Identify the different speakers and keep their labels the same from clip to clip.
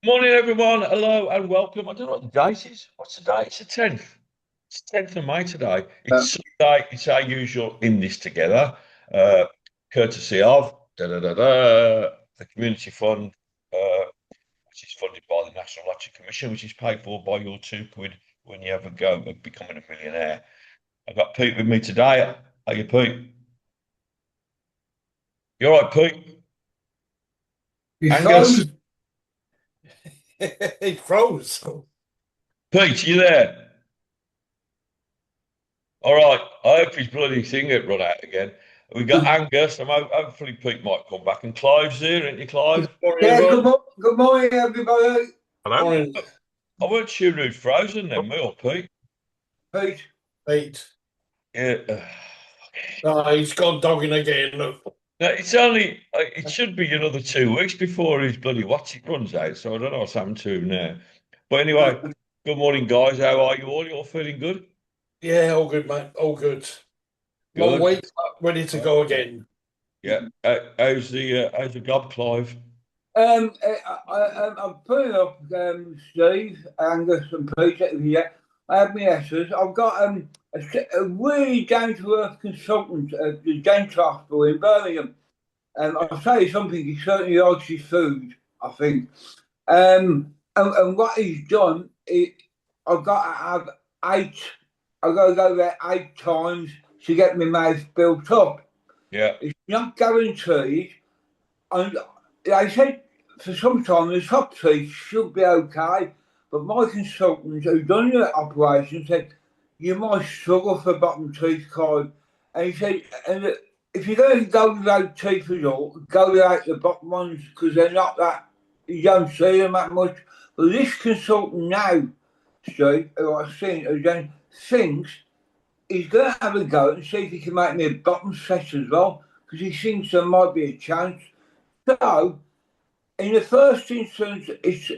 Speaker 1: Morning, everyone. Hello and welcome. I don't know what the date is. What's the date? It's the 10th. It's the 10th of May today. It's Sunday. It's our usual in this together, uh, courtesy of the Community Fund, uh, which is funded by the National Lottery Commission, which is paid for by your £2 when you have a go at becoming a millionaire. I've got Pete with me today. How you, Pete? You all right, Pete?
Speaker 2: He
Speaker 1: Angus?
Speaker 2: froze. He froze.
Speaker 1: Pete, you there? All right. I hope his bloody thing get run out again. We got Angus. Hopefully Pete might come back. And Clive's here, isn't he, Clive?
Speaker 2: Morning,
Speaker 3: Yeah,
Speaker 2: everyone.
Speaker 3: good morning, everybody.
Speaker 1: Hello.
Speaker 2: Morning,
Speaker 1: I weren't sure who'd frozen then, me or Pete.
Speaker 3: Pete.
Speaker 2: Pete.
Speaker 1: Yeah.
Speaker 2: He's gone dogging again. Look.
Speaker 1: No, it's only, it should be another 2 weeks before his bloody what's it runs out. So I don't know what's happened to him now. But anyway, good morning, guys. How are you all? You all feeling good?
Speaker 2: Yeah, all good, mate. All good. Long
Speaker 1: Good.
Speaker 2: week, ready to go again.
Speaker 1: Yeah. How's the gob, Clive?
Speaker 3: I'm putting up Steve, Angus, and Pete. Yeah, I have my S's. I've got a really down to earth consultant at the Dent Hospital in Birmingham. I'll tell you something. He certainly likes his food. I think. And what he's done, I've got to have eight. I've got to go there 8 times to get my mouth built up.
Speaker 1: Yeah.
Speaker 3: It's not guaranteed. And they said for some time the top teeth should be okay, but my consultant who done the operation said you might struggle for bottom teeth, Clive. And he said, and if you're going to go without teeth at all, go without the bottom ones because they're not that, you don't see them that much. But this consultant now, Steve, who I've seen, who then thinks he's going to have a go and see if he can make me a bottom set as well because he thinks there might be a chance. So, in the first instance, it's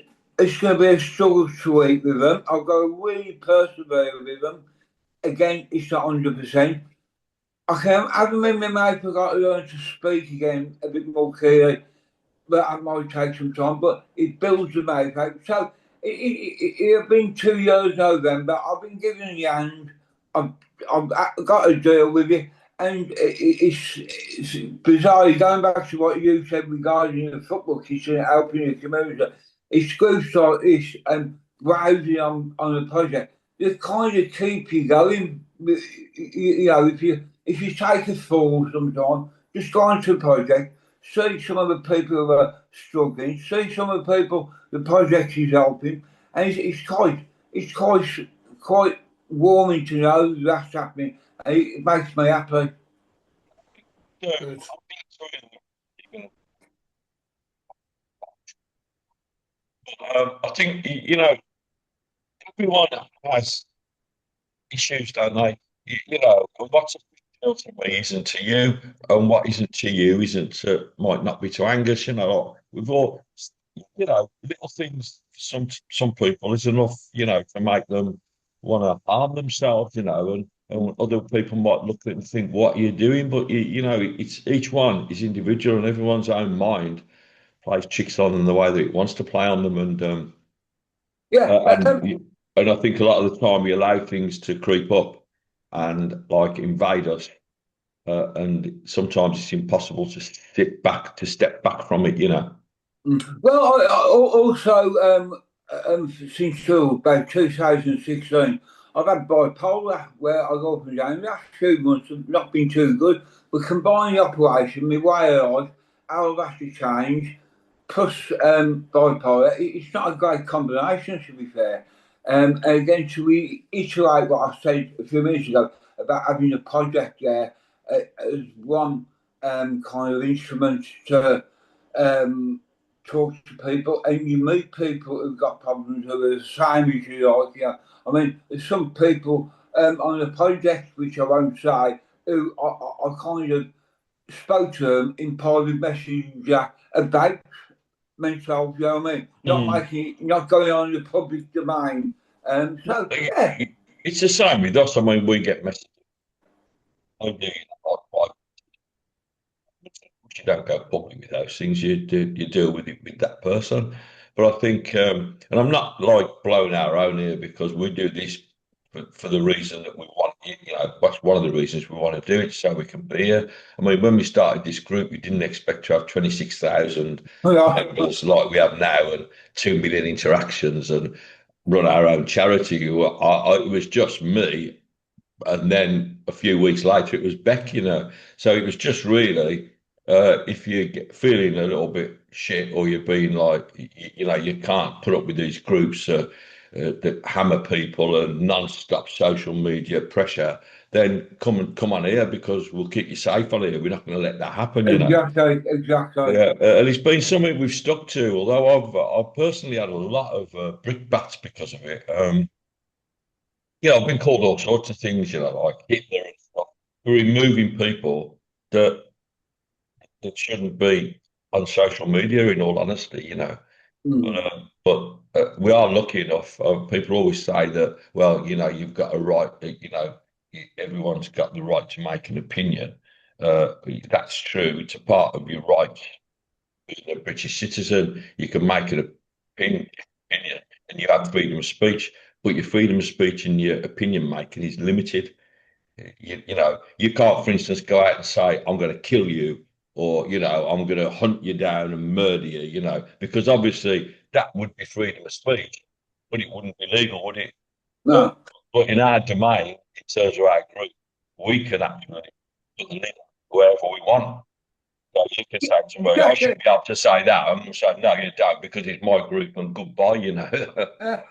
Speaker 3: going to be a struggle to eat with them. I've got to really persevere with them. Again, it's not 100%. I can have them in my mouth. I've got to learn to speak again a bit more clearly, but that might take some time. But it builds the mouth out. So, it's been 2 years November. I've been giving a hand. I've, I've got to deal with it. And it's bizarre, going back to what you said regarding the football kitchen and helping the community. It's groups like this and browsing on a project that kind of keep you going. You know, if you take a fall sometime, just go into a project, see some of the people who are struggling, see some of the people the project is helping, and it's quite warming to know that's happening. It makes me happy.
Speaker 2: Good.
Speaker 1: I think everyone has issues, don't they? And what's appeal to me isn't to you, and what isn't to you isn't might not be to Angus. We've all, little things for some people is enough, to make them want to harm themselves, and other people might look at it and think, "What are you doing?" But it's each one is individual, and everyone's own mind plays tricks on them the way that it wants to play on them,
Speaker 3: Yeah,
Speaker 1: uh, and and I think a lot of the time we allow things to creep up and like invade us, and sometimes it's impossible to step back from it.
Speaker 3: well, also since about 2016, I've had bipolar where I go up and down. The last few months have not been too good, but combined the operation, my way of life, how I've had to change, plus bipolar, it's not a great combination to be fair. And again, to reiterate what I said a few minutes ago about having a project there as one kind of instrument to um, talk to people, and you meet people who've got problems who are the same as you like. I mean, there's some people on the project, which I won't say, who I kind of spoke to them in private messenger about mental health, you know what I mean? Not
Speaker 1: Mm.
Speaker 3: making it, not going on in the public domain.
Speaker 1: No,
Speaker 3: So, yeah,
Speaker 1: it's the same with us. I mean, we get messages. I do, you don't go public with those things. You deal with it with that person. But I think, and I'm not like blowing our own here because we do this for the reason that we want. That's one of the reasons we want to do it so we can be here. I mean, when we started this group, we didn't expect to have 26,000
Speaker 3: Yeah.
Speaker 1: members like we have now and 2 million interactions and run our own charity. It was just me, and then a few weeks later it was Beck, So it was just really, if you're feeling a little bit shit or you're being like, you can't put up with these groups that hammer people and non-stop social media pressure, then come on here because we'll keep you safe on here. We're not going to let that happen.
Speaker 3: Exactly.
Speaker 1: Yeah, and it's been something we've stuck to. Although I've personally had a lot of brickbats because of it. I've been called all sorts of things, like Hitler and stuff, for removing people that shouldn't be on social media, in all honesty.
Speaker 3: Mm.
Speaker 1: But we are lucky enough. People always say that, well, you've got a right, everyone's got the right to make an opinion. That's true. It's a part of your right being a British citizen. You can make an opinion, and you have freedom of speech, but your freedom of speech and your opinion making is limited. You can't, for instance, go out and say, I'm going to kill you, or, I'm going to hunt you down and murder you, because obviously that would be freedom of speech, but it wouldn't be legal, would it? But,
Speaker 3: No.
Speaker 1: but in our domain, in terms of our group, we can actually live wherever we want. So you can say to me, I should be able to say that. I'm going to say, no, you don't, because it's my group and goodbye.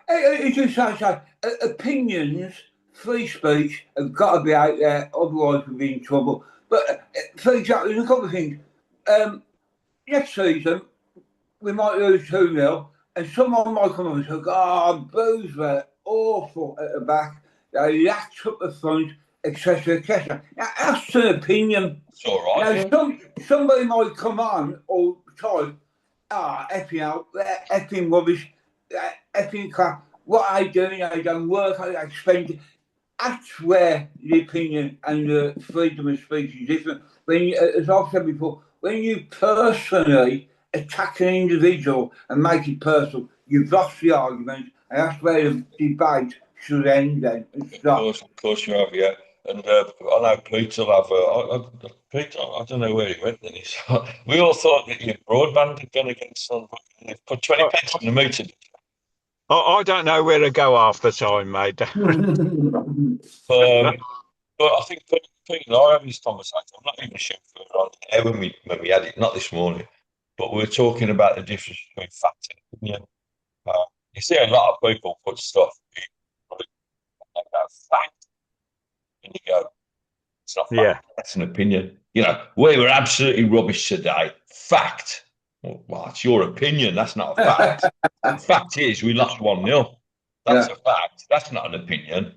Speaker 3: It's just like opinions, free speech have got to be out there, otherwise we'll be in trouble. But for example, there's a couple of things. Next season, we might lose 2-0, and someone might come up and say, Blues were awful at the back, they latched up the front, etc., etc. Now, that's an opinion.
Speaker 1: It's all right.
Speaker 3: Now, somebody might come on or type, effing out, effing rubbish, effing crap. What are they doing? They don't work, they spend. That's where the opinion and the freedom of speech is different. As I've said before, when you personally attack an individual and make it personal, you've lost the argument, and that's where the debate should end then and stop.
Speaker 1: Of course you have, yeah. And I know Peter will have. Peter, I don't know where he went then. We all thought that your broadband had gone against some. They've put 20 pence in the meter.
Speaker 4: I don't know where to go half the time, mate.
Speaker 1: But I think Pete and I having this conversation. I'm not even sure if we were on air when we had it, not this morning, but we were talking about the difference between fact and opinion. You see a lot of people put stuff about fact, and you go, it's not fact,
Speaker 4: Yeah.
Speaker 1: that's an opinion. We were absolutely rubbish today. Fact. Well, it's your opinion. That's not a fact. The fact is we lost 1-0. That's a fact. That's not an opinion.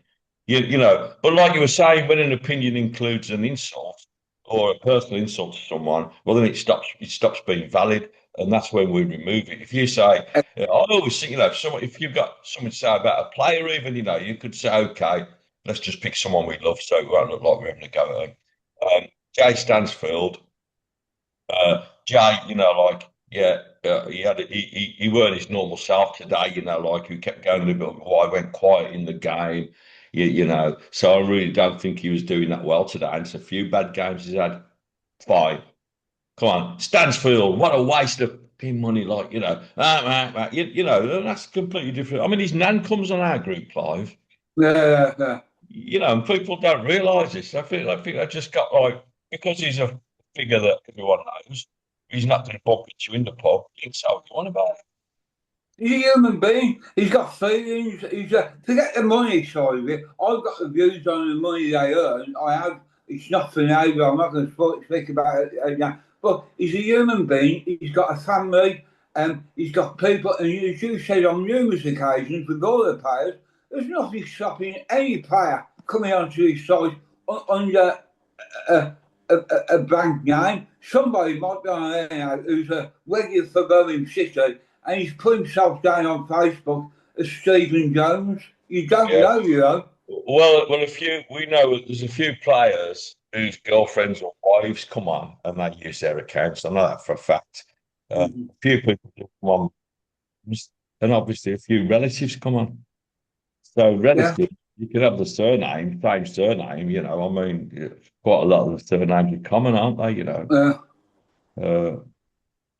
Speaker 1: But like you were saying, when an opinion includes an insult or a personal insult to someone, well, then it stops being valid, and that's when we remove it. If you say, I always think, if you've got something to say about a player, even, you could say, okay, let's just pick someone we love, so it won't look like we're having a go at them. Jay Stansfield, Jay, he weren't his normal self today, he kept going a little bit, why went quiet in the game. So I really don't think he was doing that well today. And it's a few bad games he's had. Fine. Come on. Stansfield, what a waste of money. That's completely different. I mean, his nan comes on our group live.
Speaker 3: Yeah.
Speaker 1: And people don't realise this. I think they just got because he's a figure that everyone knows, he's not going to bump into you in the pub. You can say what you want about it.
Speaker 3: He's a human being. He's got feelings. Forget the money side of it. I've got the views on the money they earn. I have. It's not for now. I'm not going to speak about it now. But he's a human being. He's got a family. He's got people. And as you said on numerous occasions with all the players, there's nothing stopping any player coming onto his side under a bank name. Somebody might be on there now who's a regular for Birmingham City, and he's put himself down on Facebook as Stephen Jones. You don't know,
Speaker 1: Well, we know there's a few players whose girlfriends or wives come on and they use their accounts. I know that for a fact. A few people come on and obviously a few relatives come on. So
Speaker 3: Yeah.
Speaker 1: relatives, you could have the surname, same surname, you know. I mean, quite a lot of the surnames are common, aren't they? You know,
Speaker 3: Uh,
Speaker 1: uh,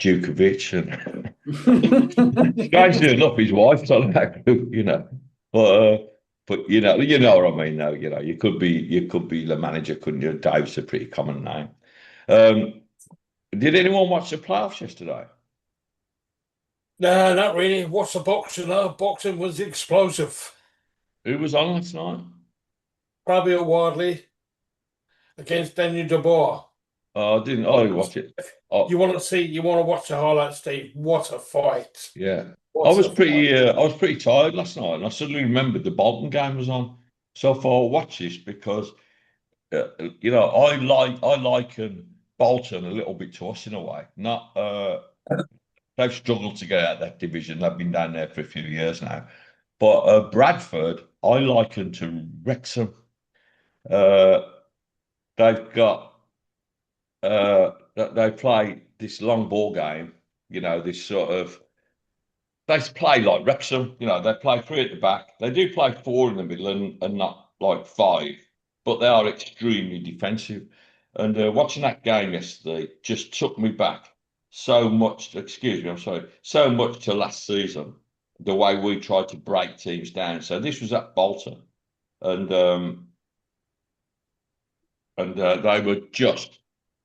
Speaker 1: Djukovic and strangely enough, his wife's on that group, you know. But you know what I mean. Though, you know, you could be the manager, couldn't you? Dave's a pretty common name. Um, did anyone watch the playoffs yesterday?
Speaker 2: No, not really. What's the boxing? Boxing was explosive.
Speaker 1: Who was on last night?
Speaker 2: Probably a Wardley against Daniel Dubois.
Speaker 1: Oh, I didn't. I didn't watch it. Oh,
Speaker 2: You want to watch the highlights, Steve. What a fight.
Speaker 1: yeah.
Speaker 2: What a fight.
Speaker 1: I was pretty tired last night, and I suddenly remembered the Bolton game was on. So I thought I'll watch this because you know I liken Bolton a little bit to us in a way. Not they've struggled to get out of that division. They've been down there for a few years now. But Bradford, I liken to Wrexham. Uh, they've got they play this long ball game. You know, this sort of they play like Wrexham. You know, they play three at the back. They do play four in the middle and not like five, but they are extremely defensive. And watching that game yesterday just took me back so much. Excuse me, I'm sorry. So much to last season, the way we tried to break teams down. So this was at Bolton, and they were just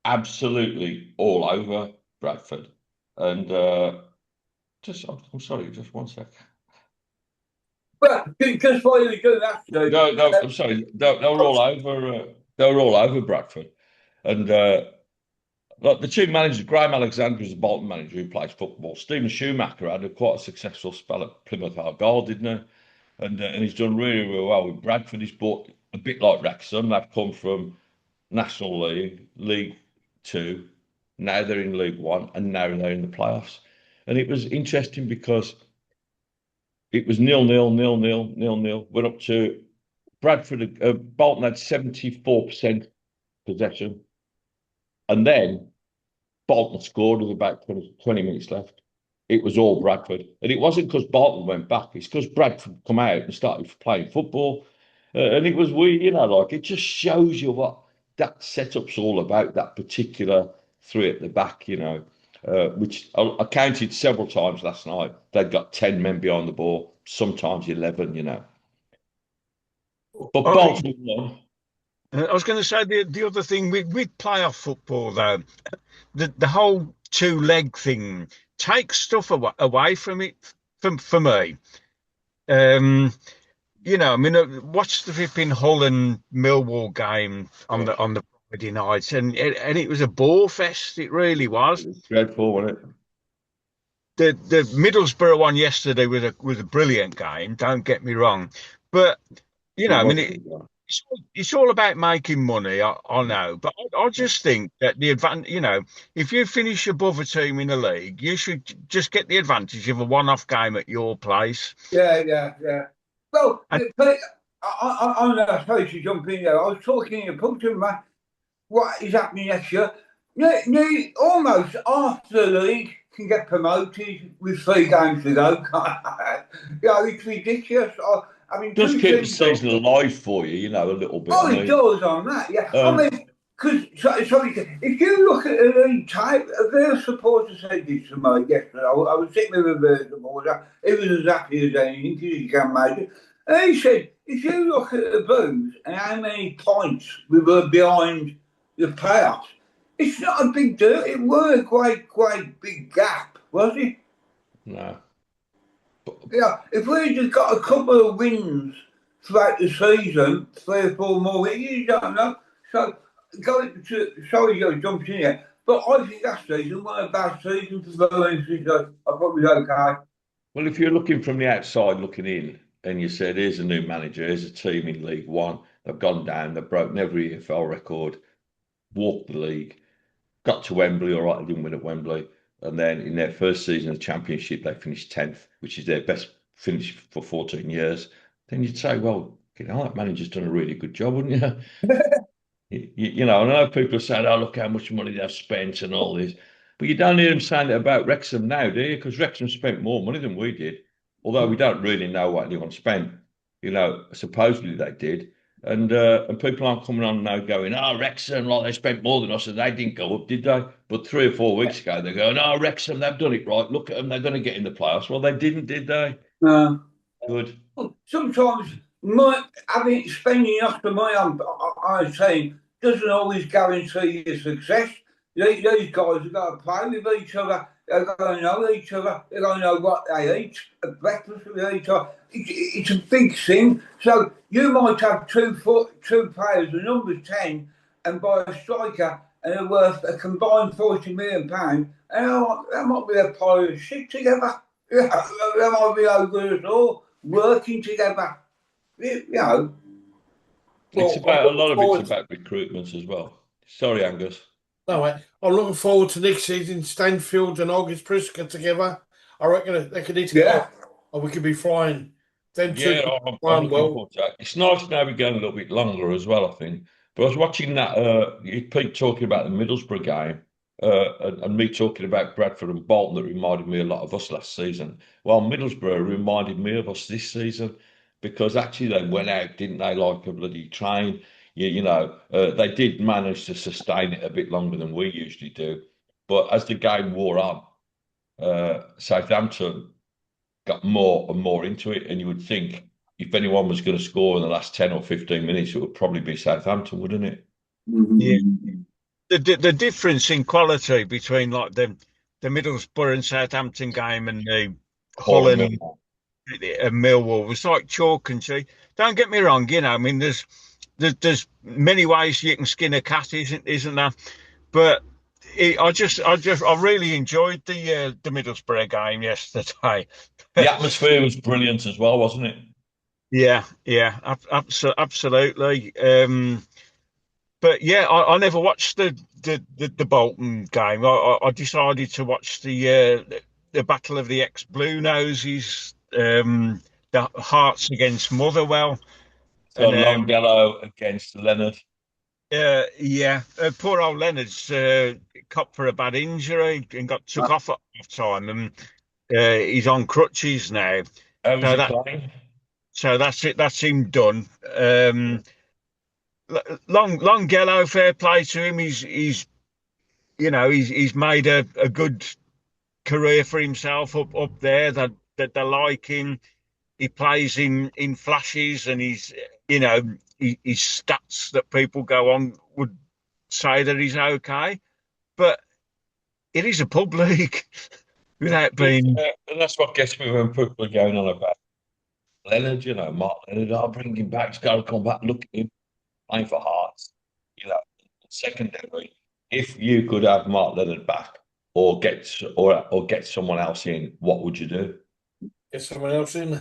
Speaker 1: absolutely all over Bradford. And I'm sorry, just one sec.
Speaker 3: but just while you're doing that,
Speaker 1: No, I'm sorry. They were all over. They were all over Bradford, and like the two managers, Graham Alexander is the Bolton manager who plays football. Stephen Schumacher had quite a successful spell at Plymouth Argyle, didn't he? And he's done really, really well with Bradford. He's bought a bit like Wrexham. They've come from National League, League Two. Now they're in League One, and now they're in the playoffs. And it was interesting because it was 0-0, 0-0, 0-0. Went up to Bradford. Bolton had 74% possession, and then Bolton scored with about 20 minutes left. It was all Bradford, and it wasn't because Bolton went back. It's because Bradford come out and started playing football, and it was weird. You know, like it just shows you what that setup's all about. That particular three at the back, you know, which I counted several times last night. They'd got 10 men behind the ball, sometimes 11. You know, but
Speaker 4: I,
Speaker 1: Bolton won.
Speaker 4: I was going to say the other thing with playoff football though, the whole two leg thing takes stuff away from it for me. Um, you know, I mean, watch the flipping Hull and Millwall game on the Friday night, and it was a bore fest. It really
Speaker 1: It
Speaker 4: was.
Speaker 1: was dreadful, wasn't it?
Speaker 4: The Middlesbrough one yesterday was a brilliant game. Don't get me wrong, but you know,
Speaker 1: It
Speaker 4: I mean,
Speaker 1: was a good one.
Speaker 4: it's all about making money. I know, but I just think that the advantage, you know, if you finish above a team in a league, you should just get the advantage of a one-off game at your place.
Speaker 3: yeah. Well,
Speaker 4: And
Speaker 3: but I'm not supposed to jump in there. I was talking in a pub to my what is happening next year. Almost half the league can get promoted with 3 games to go. It's ridiculous. I mean,
Speaker 1: Just
Speaker 3: two
Speaker 1: keep the
Speaker 3: teams.
Speaker 1: season alive for you, you know, a little bit.
Speaker 3: Oh,
Speaker 1: I
Speaker 3: it
Speaker 1: mean,
Speaker 3: does on that, yeah. I
Speaker 1: um,
Speaker 3: mean, because, sorry, if you look at the league type, their supporter said this to me yesterday. I was sitting with a bird about that. He was as happy as anything, because you can imagine. And he said, if you look at the booths and how many points we were behind the playoffs, it's not a big deal. It were a quite big gap, was it?
Speaker 1: no.
Speaker 3: Yeah, if we just got a couple of wins throughout the season, 3 or 4 more wins, you don't know. So, going to, sorry, you jumped in here, but I think that season was a bad season for Valencia. So I probably okay.
Speaker 1: Well, if you're looking from the outside looking in and you said, here's a new manager, here's a team in League One, they've gone down, they've broken every EFL record, walked the league, got to Wembley, all right, they didn't win at Wembley. And then in their first season of the Championship, they finished 10th, which is their best finish for 14 years. Then you'd say, well, you know, that manager's done a really good job, wouldn't you? You know, and I know people are saying, oh, look how much money they've spent and all this. But you don't hear them saying it about Wrexham now, do you? Because Wrexham spent more money than we did, although we don't really know what anyone spent. You know, supposedly they did. And people aren't coming on now going, oh, Wrexham, like they spent more than us, and they didn't go up, did they? But 3 or 4 weeks ago, they're going, oh, Wrexham, they've done it right. Look at them, they're going to get in the playoffs. Well, they didn't, did they?
Speaker 3: No.
Speaker 1: Good.
Speaker 3: Sometimes having spending enough the money I'm saying doesn't always guarantee your success. These guys have got to play with each other. They've got to know each other. They've got to know what they eat at breakfast with each other. It's a big thing. So you might have two players, the number 10, and buy a striker, and they're worth a combined £40 million, and that might be a pile of shit together. Yeah, that might be no good at all. Working together, you know.
Speaker 1: It's about a lot of it's about recruitment as well. Sorry, Angus.
Speaker 2: No, mate. I'm looking forward to next season. Stanfield and August Priska together. I reckon they could eat together, or we could be flying. Them two
Speaker 1: Yeah, I'm looking forward to that. It's nice now we're going a little bit longer as well, I think. But I was watching that, Pete talking about the Middlesbrough game, and me talking about Bradford and Bolton that reminded me a lot of us last season. Well, Middlesbrough reminded me of us this season because actually they went out, didn't they, like a bloody train. They did manage to sustain it a bit longer than we usually do. But as the game wore on, Southampton got more and more into it, and you would think if anyone was going to score in the last 10 or 15 minutes, it would probably be Southampton, wouldn't it?
Speaker 4: Yeah. The difference in quality between like the Middlesbrough and Southampton game and the Hull and Millwall was like chalk and cheese. Don't get me wrong, I mean, there's many ways you can skin a cat, isn't there? But I really enjoyed the Middlesbrough game yesterday.
Speaker 1: The atmosphere was brilliant as well, wasn't it?
Speaker 4: Yeah, absolutely. But yeah, I never watched the Bolton game. I decided to watch the Battle of the Ex-Blue Noses, the Hearts against Motherwell.
Speaker 1: So Longfellow against Leonard.
Speaker 4: Poor old Leonard's copped for a bad injury and got took off at half time, and he's on crutches now. So that's it. That's him done. Longfellow, fair play to him. He's made a good career for himself up there. That they like him. He plays in flashes, and his stats that people go on would say that he's okay, but it is a pub league without being.
Speaker 1: And that's what gets me when people are going on about Leonard. Mark Leonard. I'll bring him back. He's got to come back. Look at him playing for Hearts. Secondary. If you could have Mark Leonard back, or get someone else in, what would you do?
Speaker 2: Get someone else in.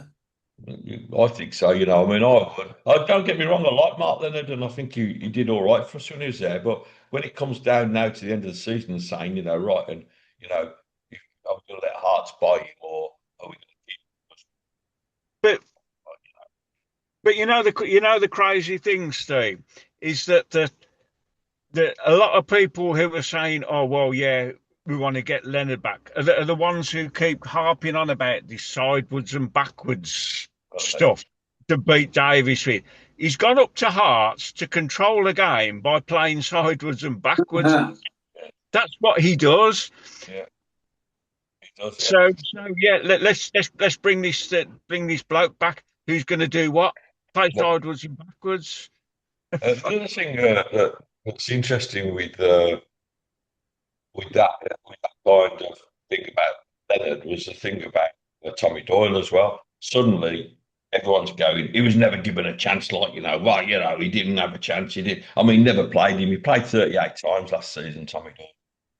Speaker 1: I think so. I mean, I don't get me wrong. I like Mark Leonard, and I think he did all right for us when he was there. But when it comes down now to the end of the season and saying, right, and are we going to let Hearts buy him, or are we going to keep him?
Speaker 4: But the crazy thing, Steve, is that a lot of people who are saying, oh well, yeah, we want to get Leonard back are the ones who keep harping on about this sideways and backwards stuff to beat Davies with. He's gone up to Hearts to control the game by playing sideways and backwards. That's what he does.
Speaker 1: Yeah, he does.
Speaker 4: So yeah, let's bring this bloke back. Who's going to do what? Play sideways and backwards.
Speaker 1: The other thing that's interesting with that kind of thing about Leonard was the thing about Tommy Doyle as well. Suddenly, everyone's going, he was never given a chance, he didn't have a chance. He did. I mean, never played him. He played 38 times last season, Tommy Doyle.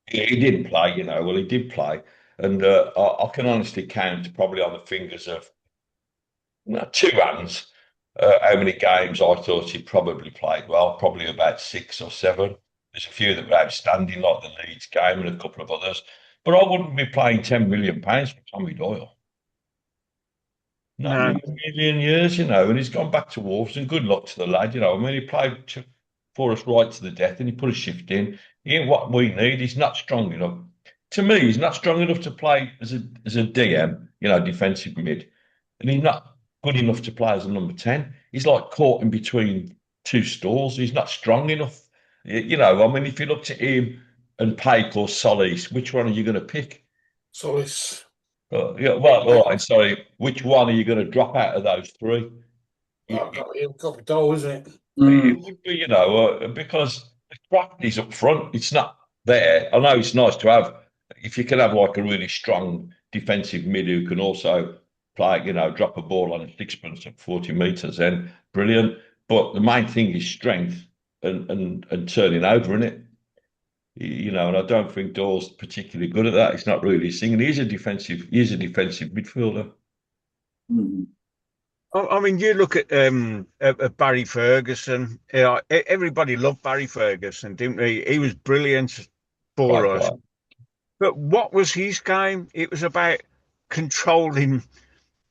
Speaker 1: He didn't play, well, he did play. And I can honestly count probably on the fingers of two hands how many games I thought he probably played well, probably about 6 or 7. There's a few that were outstanding, like the Leeds game and a couple of others. But I wouldn't be paying £10 million for Tommy Doyle. Not in a million years, and he's gone back to Wolves, and good luck to the lad, I mean, he played for us right to the death, and he put a shift in. He ain't what we need. He's not strong enough. to me, he's not strong enough to play as a DM, defensive mid, and he's not good enough to play as a number 10. He's like caught in between two stools. He's not strong enough. I mean, if you looked at him and Paik or Solis, which one are you going to pick?
Speaker 2: Solis.
Speaker 1: Yeah, well, all right, sorry. Which one are you going to drop out of those three?
Speaker 2: Oh, got the goal, isn't it?
Speaker 1: It would be, because the craft is up front. It's not there. I know it's nice to have, if you can have like a really strong defensive mid who can also play, drop a ball on a sixpence at 40 metres, then brilliant. But the main thing is strength and turning over in it. And I don't think Dawes particularly good at that. It's not really his thing. And he's a defensive midfielder.
Speaker 3: Mm.
Speaker 4: I mean, you look at Barry Ferguson. Everybody loved Barry Ferguson, didn't they? He was brilliant for us.
Speaker 1: Right.
Speaker 4: But what was his game? It was about controlling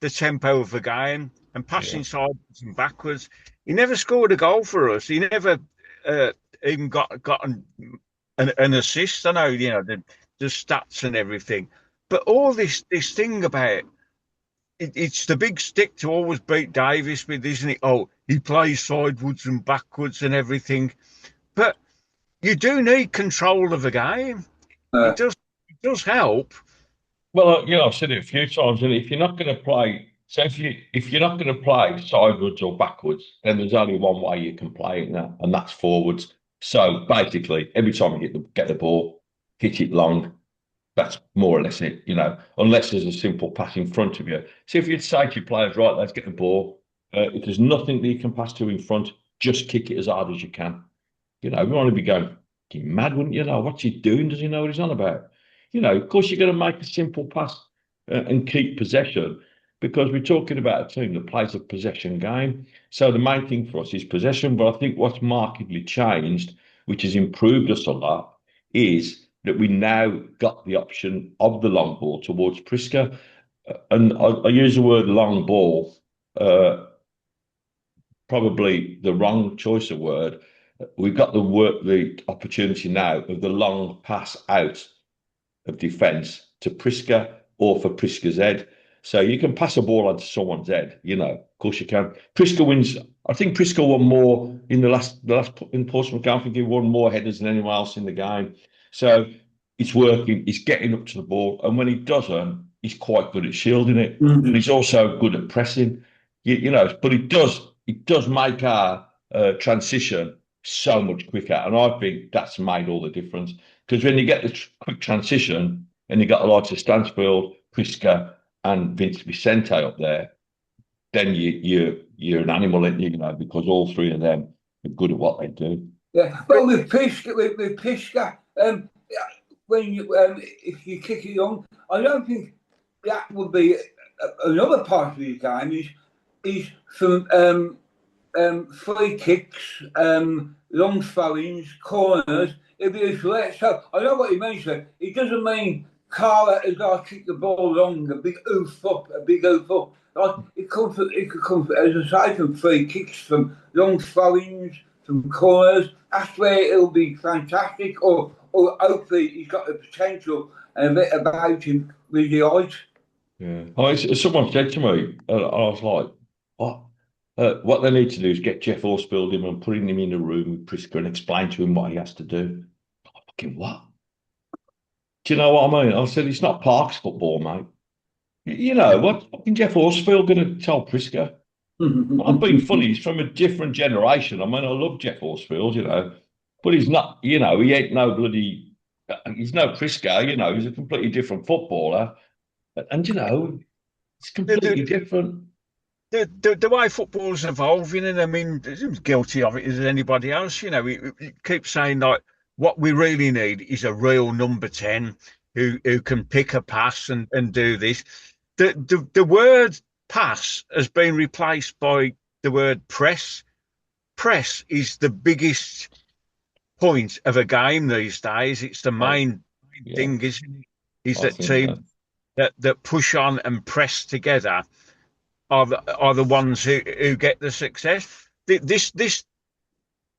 Speaker 4: the tempo of the game and passing sideways and backwards. He never scored a goal for us. He never even got an assist. I know, the stats and everything. But all this thing about it's the big stick to always beat Davis with, isn't it? Oh, he plays sideways and backwards and everything. But you do need control of the game. It does help.
Speaker 1: Well, I've said it a few times, and if you're not going to play, so if you're not going to play sideways or backwards, then there's only one way you can play it now, and that's forwards. So basically, every time you get the ball, hit it long. That's more or less it, unless there's a simple pass in front of you. So if you'd say to your players, right, let's get the ball. If there's nothing that you can pass to in front, just kick it as hard as you can. We want to be going, you're mad, wouldn't you know? What's he doing? Does he know what he's on about? Of course, you're going to make a simple pass and keep possession, because we're talking about a team that plays a possession game. So the main thing for us is possession. But I think what's markedly changed, which has improved us a lot, is that we now got the option of the long ball towards Priska. And I use the word long ball, probably the wrong choice of word. We've got the opportunity now of the long pass out of defence to Priska or for Priska's head. So you can pass a ball onto someone's head, of course you can. Priska wins. I think Priska won more in the last in Portsmouth game. I think he won more headers than anyone else in the game. So it's working. He's getting up to the ball, and when he doesn't, he's quite good at shielding it.
Speaker 3: Mm-hmm.
Speaker 1: And he's also good at pressing. But it does make our transition so much quicker, and I think that's made all the difference. Because when you get the quick transition, and you got the likes of Stansfield, Priska, and Vince Vicente up there, then you're an animal, because all three of them are good at what they do.
Speaker 3: Yeah, well, with Priska, when if you kick it on, I don't think that would be another part of the game. Is from free kicks, long throw-ins, corners. It'd be a threat. So I know what he means. It doesn't mean Carla has got to kick the ball long, a big oof up. Like, it could come from, as I say, from free kicks, from long throw-ins, from corners. That's where it'll be fantastic. Or hopefully he's got the potential and a bit about him with the eyes.
Speaker 1: Yeah. Someone said to me, I was like, what they need to do is get Jeff Horsfield in and putting him in a room with Priska and explain to him what he has to do. Fucking what? Do you know what I mean? I said, it's not Parks football, mate. What's fucking Jeff Horsfield going to tell Priska? I'm being funny. He's from a different generation. I mean, I love Jeff Horsfield, but he's not, he ain't no bloody, he's no Priska, he's a completely different footballer. And, it's completely different.
Speaker 4: The way football's evolving, and I mean, I'm guilty of it as anybody else. We keep saying, like, what we really need is a real number 10 who can pick a pass and do this. The word pass has been replaced by the word press. Press is the biggest point of a game these days. It's the main thing, isn't it? Is that teams that push on and press together are the ones who get the success. This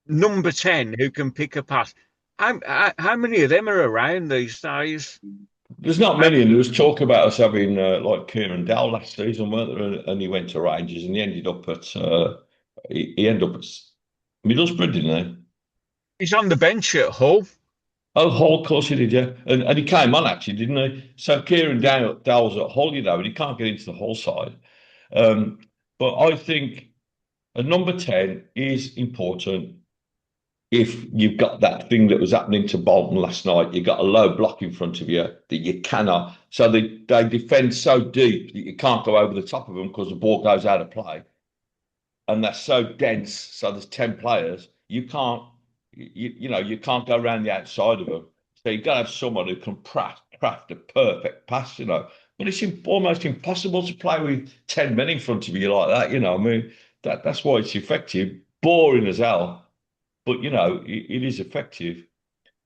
Speaker 4: number 10 who can pick a pass how many of them are around these days?
Speaker 1: There's not many, and there was talk about us having like Kieran Dowell last season, weren't there? And he went to Rangers, and he ended up at he ended up at Middlesbrough, didn't he?
Speaker 4: He's on the bench at Hull.
Speaker 1: Oh, Hull, of course he did, yeah. And he came on actually, didn't he? So Kieran Dowell's at Hull, and he can't get into the Hull side. Um, but I think a number 10 is important if you've got that thing that was happening to Bolton last night. You've got a low block in front of you that you cannot. So they defend so deep that you can't go over the top of them because the ball goes out of play. And they're so dense. So there's 10 players. You can't, you can't go around the outside of them. So you've got to have someone who can craft a perfect pass, But it's almost impossible to play with 10 men in front of you like that, I mean, that's why it's effective. Boring as hell, but it is effective.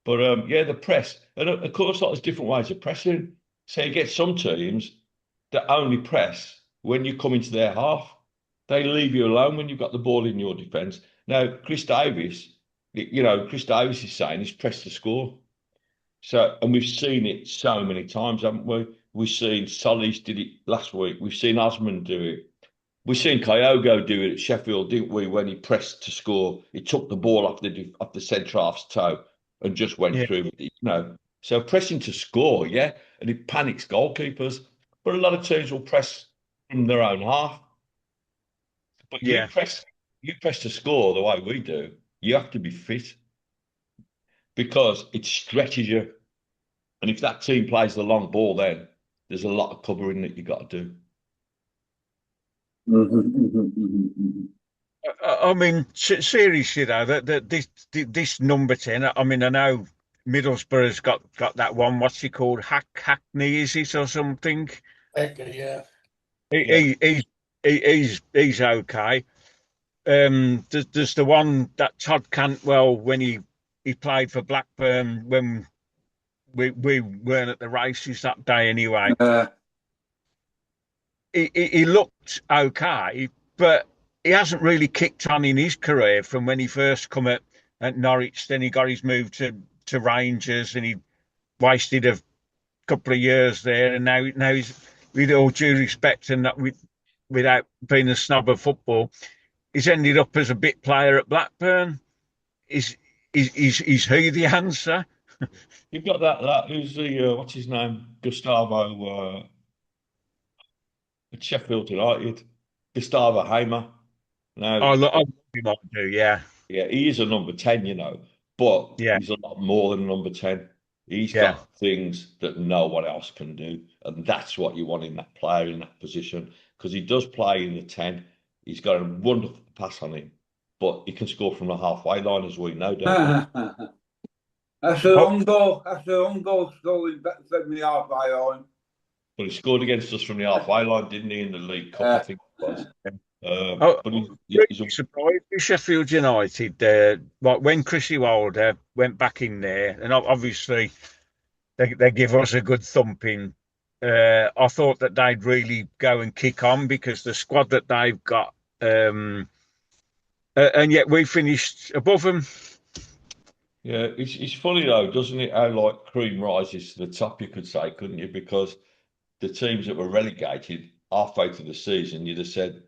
Speaker 1: But yeah, the press, and of course, there's different ways of pressing. So you get some teams that only press when you come into their half. They leave you alone when you've got the ball in your defence. Now, Chris Davis is saying he's pressed to score. So, and we've seen it so many times, haven't we? We've seen Solis did it last week. We've seen Osman do it. We've seen Kyogo do it at Sheffield, didn't we? When he pressed to score, he took the ball off the centre half's toe and just went through with it. So pressing to score, yeah, and it panics goalkeepers. But a lot of teams will press from their own half. But you press to score the way we do. You have to be fit because it stretches you. And if that team plays the long ball, then there's a lot of covering that you got to do.
Speaker 4: I mean, seriously though, that this number 10. I mean, I know Middlesbrough's got that one. What's he called? Hackney, is it or something?
Speaker 2: Okay, yeah.
Speaker 4: He's okay. There's the one that Todd Cantwell when he played for Blackburn when we weren't at the races that day anyway. He looked okay, but he hasn't really kicked on in his career from when he first come at Norwich. Then he got his move to Rangers, and he wasted a couple of years there. And now he's, with all due respect, and that without being a snob of football, he's ended up as a bit player at Blackburn. Is he the answer?
Speaker 1: You've got that who's the what's his name? Gustavo at Sheffield United. Gustavo Hamer. Now
Speaker 4: I love him, I do, yeah.
Speaker 1: Yeah, he is a number 10, but
Speaker 4: Yeah.
Speaker 1: he's a lot more than a number 10. He's got things that no one else can do. And that's what you want in that player in that position. Because he does play in the 10. He's got a wonderful pass on him. But he can score from the halfway line, as we know, don't we?
Speaker 3: That's a long goal. That's a long goal scoring from the halfway line.
Speaker 1: But he scored against us from the halfway line, didn't he, in the League Cup, I think it was.
Speaker 4: But he's surprised with Sheffield United. Like when Chrissy Wilder went back in there, and obviously they give us a good thumping. I thought that they'd really go and kick on because the squad that they've got, and yet we finished above them.
Speaker 1: Yeah, it's funny though, doesn't it? How like cream rises to the top, you could say, couldn't you? Because the teams that were relegated halfway through the season, you'd have said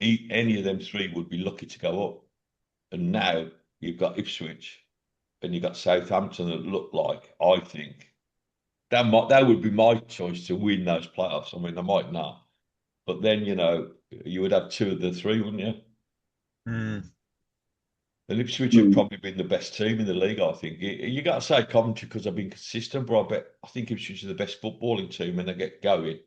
Speaker 1: any of them three would be lucky to go up. And now you've got Ipswich and you've got Southampton that look like, I think, that would be my choice to win those playoffs. I mean, they might not. But then, you would have two of the three, wouldn't you?
Speaker 4: Mm.
Speaker 1: And Ipswich have probably been the best team in the league, I think. You got to say Coventry because they've been consistent, but I think Ipswich are the best footballing team when they get going.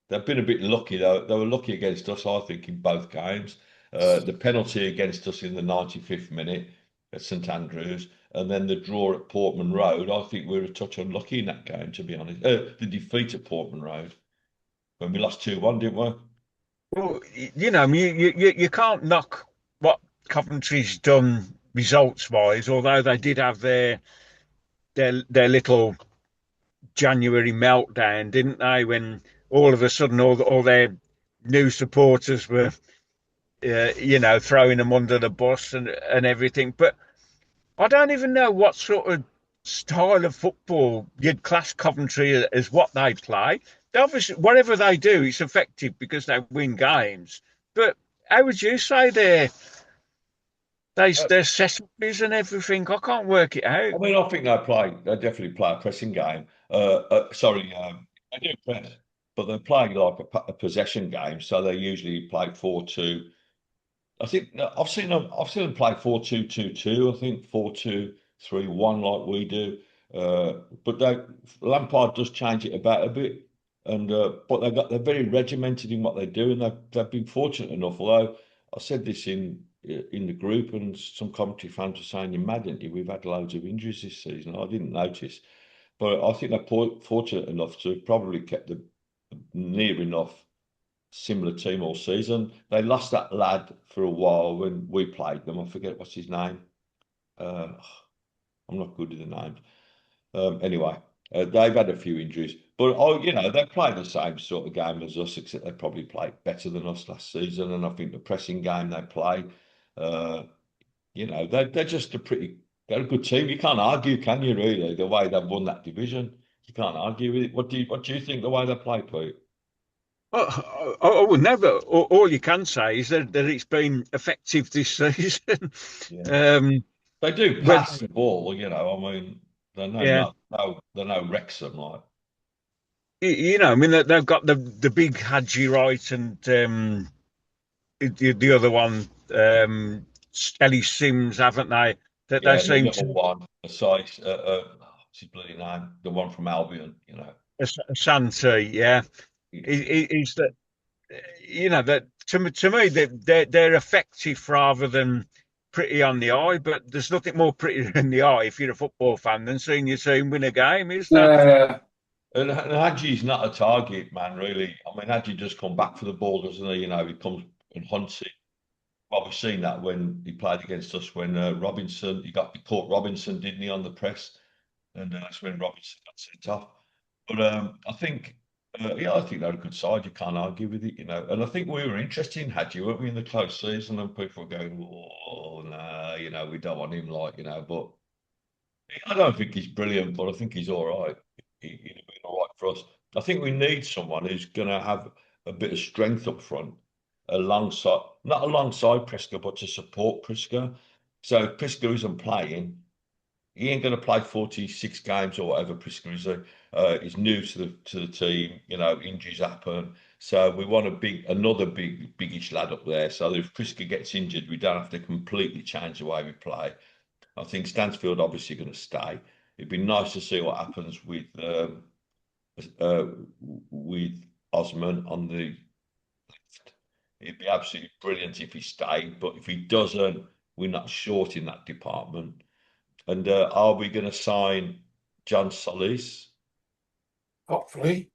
Speaker 1: They've been a bit lucky, though. They were lucky against us, I think, in both games. The penalty against us in the 95th minute at St Andrews, and then the draw at Portman Road. I think we were a touch unlucky in that game, to be honest. The defeat at Portman Road when we lost 2-1, didn't we?
Speaker 4: Well, you can't knock what Coventry's done results-wise, although they did have their little January meltdown, didn't they? When all of a sudden all their new supporters were, throwing them under the bus and everything. But I don't even know what sort of style of football you'd class Coventry as what they play. Obviously, whatever they do, it's effective because they win games. But how would you say their setup and everything? I can't work it out.
Speaker 1: I mean, I think they definitely play a pressing game. Sorry, they do press, but they're playing like a possession game, so they usually play 4-2. I think no, I've seen them play 4-2-2-2. I think 4-2-3-1 like we do. But Lampard does change it about a bit, and but they're very regimented in what they do, and they've been fortunate enough. Although I said this in the group, and some commentary fans were saying, "You're mad, aren't you? We've had loads of injuries this season." I didn't notice, but I think they're fortunate enough to have probably kept the near enough similar team all season. They lost that lad for a while when we played them. I forget what's his name. Uh, I'm not good with the names. Anyway, they've had a few injuries, but they play the same sort of game as us, except they probably played better than us last season. And I think the pressing game they play, uh, they're just they're a good team. You can't argue, can you? Really, the way they've won that division, you can't argue with it. What do you think the way they play, Pete?
Speaker 4: I would never. All you can say is that it's been effective this season.
Speaker 1: Yeah.
Speaker 4: um,
Speaker 1: They do
Speaker 4: when,
Speaker 1: pass the ball, I mean,
Speaker 4: yeah,
Speaker 1: they're no Wrexham like.
Speaker 4: I mean they've got the big Hadji Wright and the other one, Ellie Sims, haven't they? That they
Speaker 1: Yeah, and the
Speaker 4: seem
Speaker 1: little
Speaker 4: to
Speaker 1: one, the size, what's his bloody name? The one from Albion.
Speaker 4: Asante, yeah. Is that that to me they're effective rather than pretty on the eye, but there's nothing more pretty in the eye if you're a football fan than seeing your team win a game, is there?
Speaker 3: Yeah,
Speaker 1: And Hadji's not a target man, really. I mean, Hadji does come back for the ball, doesn't he? He comes and hunts it. Well, we've seen that when he played against us when he caught Robinson, didn't he, on the press? And that's when Robinson got sent off. But I think they're a good side. You can't argue with it. And I think we were interested in Hadji, weren't we, in the close season? And people were going, "Oh, no, we don't want him." But I don't think he's brilliant, but I think he's all right. He'd have been all right for us. I think we need someone who's going to have a bit of strength up front, not alongside Priska, but to support Priska. So if Priska isn't playing, he ain't going to play 46 games or whatever. Priska is new to the team. Injuries happen, so we want another biggish lad up there. So that if Priska gets injured, we don't have to completely change the way we play. I think Stansfield obviously going to stay. It'd be nice to see what happens with Osman on the left. It'd be absolutely brilliant if he stayed, but if he doesn't, we're not short in that department. And are we going to sign John Solis?
Speaker 2: Hopefully.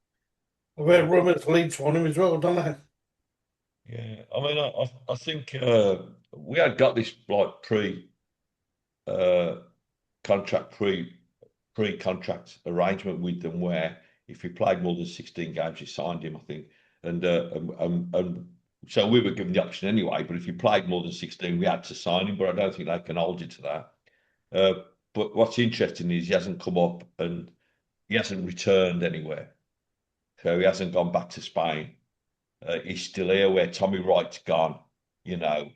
Speaker 2: I've heard rumours Leeds want him as well, don't they?
Speaker 1: Yeah, I mean, I think we had got this like uh, contract pre-contract arrangement with them where if he played more than 16 games, he signed him, I think. And so we were given the option anyway. But if he played more than 16, we had to sign him. But I don't think they can hold you to that. But what's interesting is he hasn't come up and he hasn't returned anywhere. So he hasn't gone back to Spain. He's still here where Tommy Wright's gone. A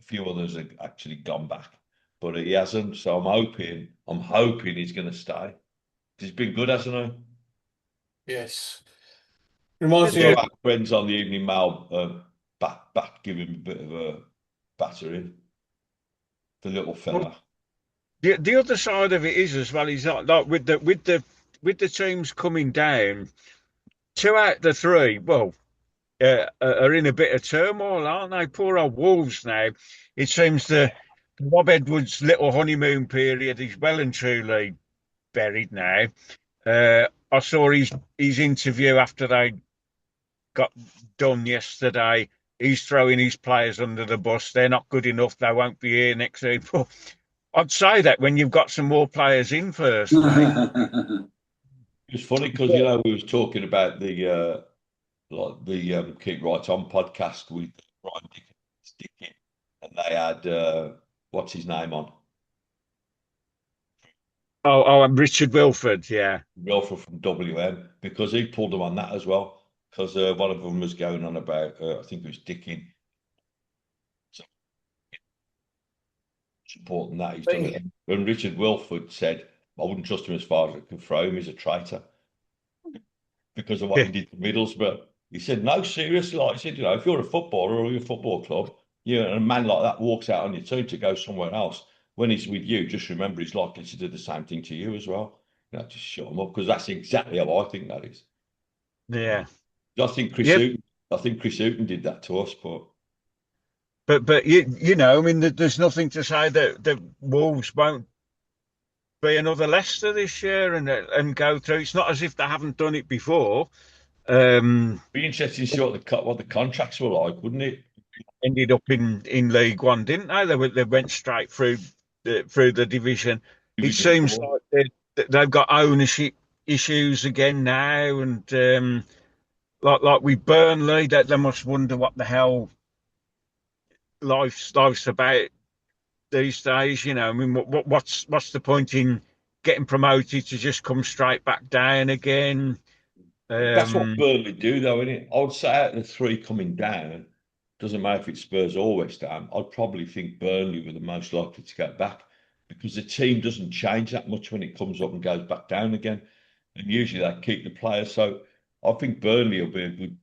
Speaker 1: few others have actually gone back, but he hasn't. So I'm hoping he's going to stay. He's been good, hasn't he?
Speaker 2: Yes. Reminds
Speaker 1: So
Speaker 2: me of
Speaker 1: our friends on the Evening Mail back give him a bit of a battering. The little fella.
Speaker 4: The other side of it is as well. He's like with the teams coming down. 2 out of the 3, well, are in a bit of turmoil, aren't they? Poor old Wolves now. It seems the Rob Edwards' little honeymoon period is well and truly buried now. I saw his interview after they got done yesterday. He's throwing his players under the bus. They're not good enough. They won't be here next April. I'd say that when you've got some more players in first.
Speaker 1: It's funny because we was talking about the Keep Right On podcast with Brian Dickens, and they had what's his name on,
Speaker 4: I'm Richard Wilford. Yeah,
Speaker 1: Wilford from WM, because he pulled them on that as well. Because one of them was going on about, I think it was Dicking supporting that. He's done it. And Richard Wilford said, I wouldn't trust him as far as I can throw him. He's a traitor because of what
Speaker 4: yeah,
Speaker 1: he did to Middlesbrough. He said, no, seriously. Like I said, if you're a footballer or you're a football club, and a man like that walks out on your team to go somewhere else, when he's with you, just remember he's likely to do the same thing to you as well. Just shut him up because that's exactly how I think that is.
Speaker 4: yeah,
Speaker 1: I think Chris
Speaker 4: yeah.
Speaker 1: Hughton, I think Chris Hughton did that to us, but
Speaker 4: But I mean, there's nothing to say that Wolves won't be another Leicester this year and go through. It's not as if they haven't done it before. Um,
Speaker 1: be interesting to see what the contracts were like, wouldn't it?
Speaker 4: Ended up in League One, didn't they? They went straight through the division. It
Speaker 1: Division
Speaker 4: seems
Speaker 1: Four.
Speaker 4: like they've got ownership issues again now, and like with Burnley, that they must wonder what the hell life's about these days. I mean, what's the point in getting promoted to just come straight back down again?
Speaker 1: That's what
Speaker 4: Um,
Speaker 1: Burnley do, though, isn't it? I would say out of the three coming down, doesn't matter if it's Spurs or West Ham, I'd probably think Burnley were the most likely to get back because the team doesn't change that much when it comes up and goes back down again. And usually they keep the players. So I think Burnley will be a good,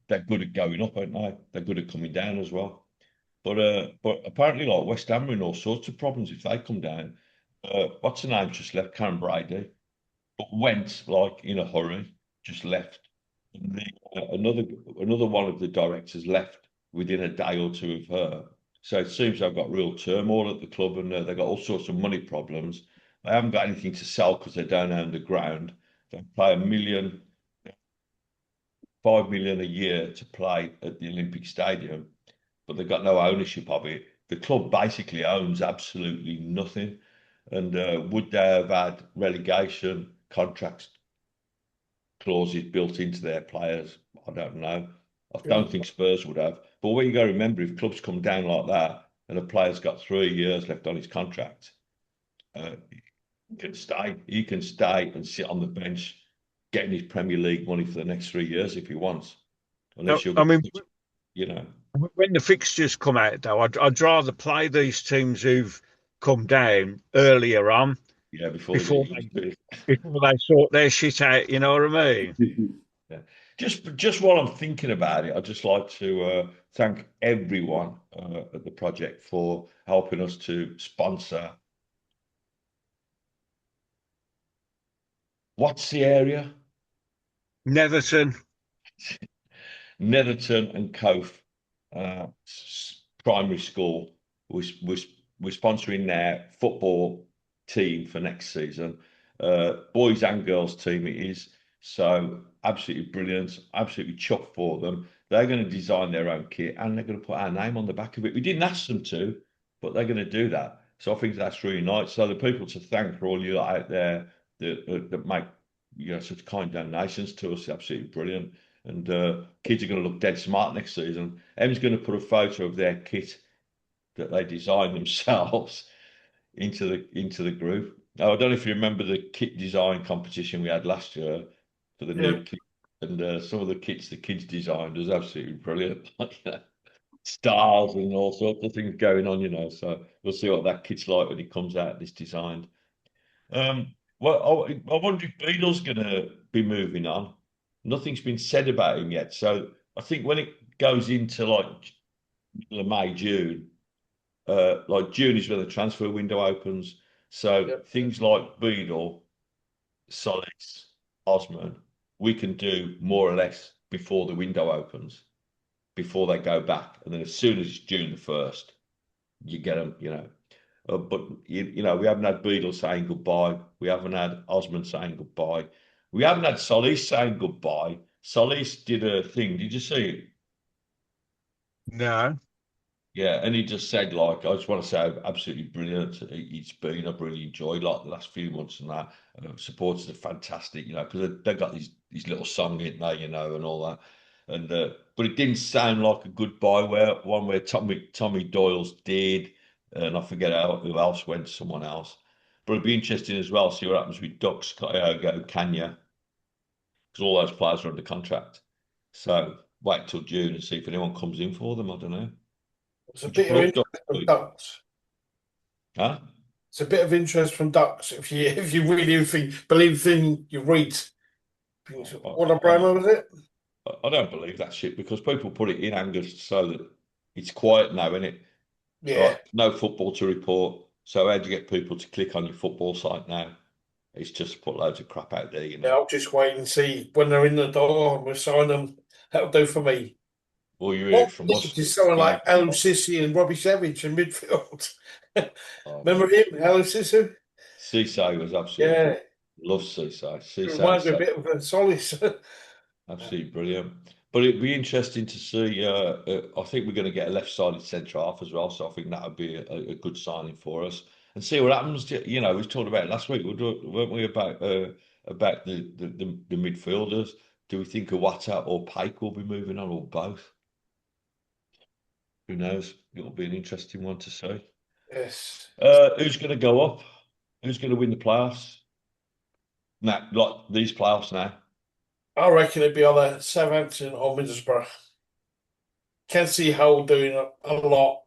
Speaker 1: they're good at going up, aren't they? They're good at coming down as well. But apparently, like West Ham are in all sorts of problems if they come down. What's the name just left? Karen Brady, but went like in a hurry, just left. And another one of the directors left within a day or two of her. So it seems they've got real turmoil at the club, and they've got all sorts of money problems. They haven't got anything to sell because they're down on the ground. They pay 5 million a year to play at the Olympic Stadium, but they've got no ownership of it. The club basically owns absolutely nothing. And would they have had relegation contracts clauses built into their players? I don't know. I
Speaker 2: Yeah.
Speaker 1: don't think Spurs would have. But what you got to remember, if clubs come down like that and a player's got 3 years left on his contract, he can stay. He can stay and sit on the bench, getting his Premier League money for the next 3 years if he wants. Unless you're,
Speaker 4: I mean,
Speaker 1: you know,
Speaker 4: when the fixtures come out, though, I'd rather play these teams who've come down earlier on
Speaker 1: yeah, before they
Speaker 4: before
Speaker 1: get used to it.
Speaker 4: before they sort their shit out. You know what I mean?
Speaker 1: Yeah. Just while I'm thinking about it, I'd just like to thank everyone at the project for helping us to sponsor. What's the area?
Speaker 4: Netherton.
Speaker 1: Netherton and Coath Primary School. We're sponsoring their football team for next season. Boys and girls team it is. So absolutely brilliant, absolutely chuffed for them. They're going to design their own kit and they're going to put our name on the back of it. We didn't ask them to, but they're going to do that. So I think that's really nice. So the people to thank for all you out there that make such kind donations to us, absolutely brilliant. And kids are going to look dead smart next season. Em's going to put a photo of their kit that they designed themselves into the group. Now, I don't know if you remember the kit design competition we had last year for the
Speaker 2: Yeah.
Speaker 1: new kit, and some of the kits the kids designed was absolutely brilliant. Stars and all sorts of things going on. So we'll see what that kit's like when it comes out. This designed. Well, I wonder if Beadle's going to be moving on. Nothing's been said about him yet. So I think when it goes into like middle of May, June, like June is when the transfer window opens. So
Speaker 2: Yeah.
Speaker 1: things like Beadle, Solis, Osman, we can do more or less before the window opens, before they go back. And then as soon as it's June the 1st, you get them. But we haven't had Beadle saying goodbye. We haven't had Osman saying goodbye. We haven't had Solis saying goodbye. Solis did a thing. Did you see it?
Speaker 4: No.
Speaker 1: Yeah, and he just said like, I just want to say, absolutely brilliant. It's been. I've really enjoyed like the last few months and that. Supporters are fantastic, because they've got these little song in there, and all that. And but it didn't sound like a goodbye. Where Tommy Doyle's did, and I forget who else went, someone else. But it'd be interesting as well. See what happens with Ducks, Kenya, because all those players are under contract. So wait till June and see if anyone comes in for them. I don't know.
Speaker 2: It's a
Speaker 1: Would you
Speaker 2: bit of
Speaker 1: plug
Speaker 2: interest
Speaker 1: Ducks,
Speaker 2: from
Speaker 1: please?
Speaker 2: Ducks.
Speaker 1: Huh?
Speaker 2: It's a bit of interest from Ducks if you really believe in you read. What a Brahma was it?
Speaker 1: I don't believe that shit because people put it in Angus so that it's quiet now, isn't it?
Speaker 2: Yeah.
Speaker 1: Right, no football to report. So how do you get people to click on your football site now? It's just put loads of crap out there, you
Speaker 2: Yeah,
Speaker 1: know.
Speaker 2: I'll just wait and see when they're in the door and we'll sign them. That'll do for me.
Speaker 1: All you hear
Speaker 2: What
Speaker 1: from
Speaker 2: we
Speaker 1: us
Speaker 2: need is someone
Speaker 1: is,
Speaker 2: like Alu Sissi and Robbie Savage in midfield.
Speaker 1: oh,
Speaker 2: Remember him, Alu Sissi?
Speaker 1: Seaside was absolutely
Speaker 2: Yeah,
Speaker 1: brilliant. Love Seaside.
Speaker 2: he reminds me a
Speaker 1: Seaside,
Speaker 2: bit of a Solis.
Speaker 1: absolutely brilliant. But it'd be interesting to see. I think we're going to get a left-sided centre half as well, so I think that would be a good signing for us. And see what happens. You know, we talked about it last week, weren't we, about the midfielders? Do we think Iwata or Pike will be moving on, or both? Who knows? It'll be an interesting one to see.
Speaker 2: Yes.
Speaker 1: Who's going to go up? Who's going to win the playoffs? Now, like these playoffs now.
Speaker 2: I reckon it'd be either Southampton or Middlesbrough. Can see Hull doing a lot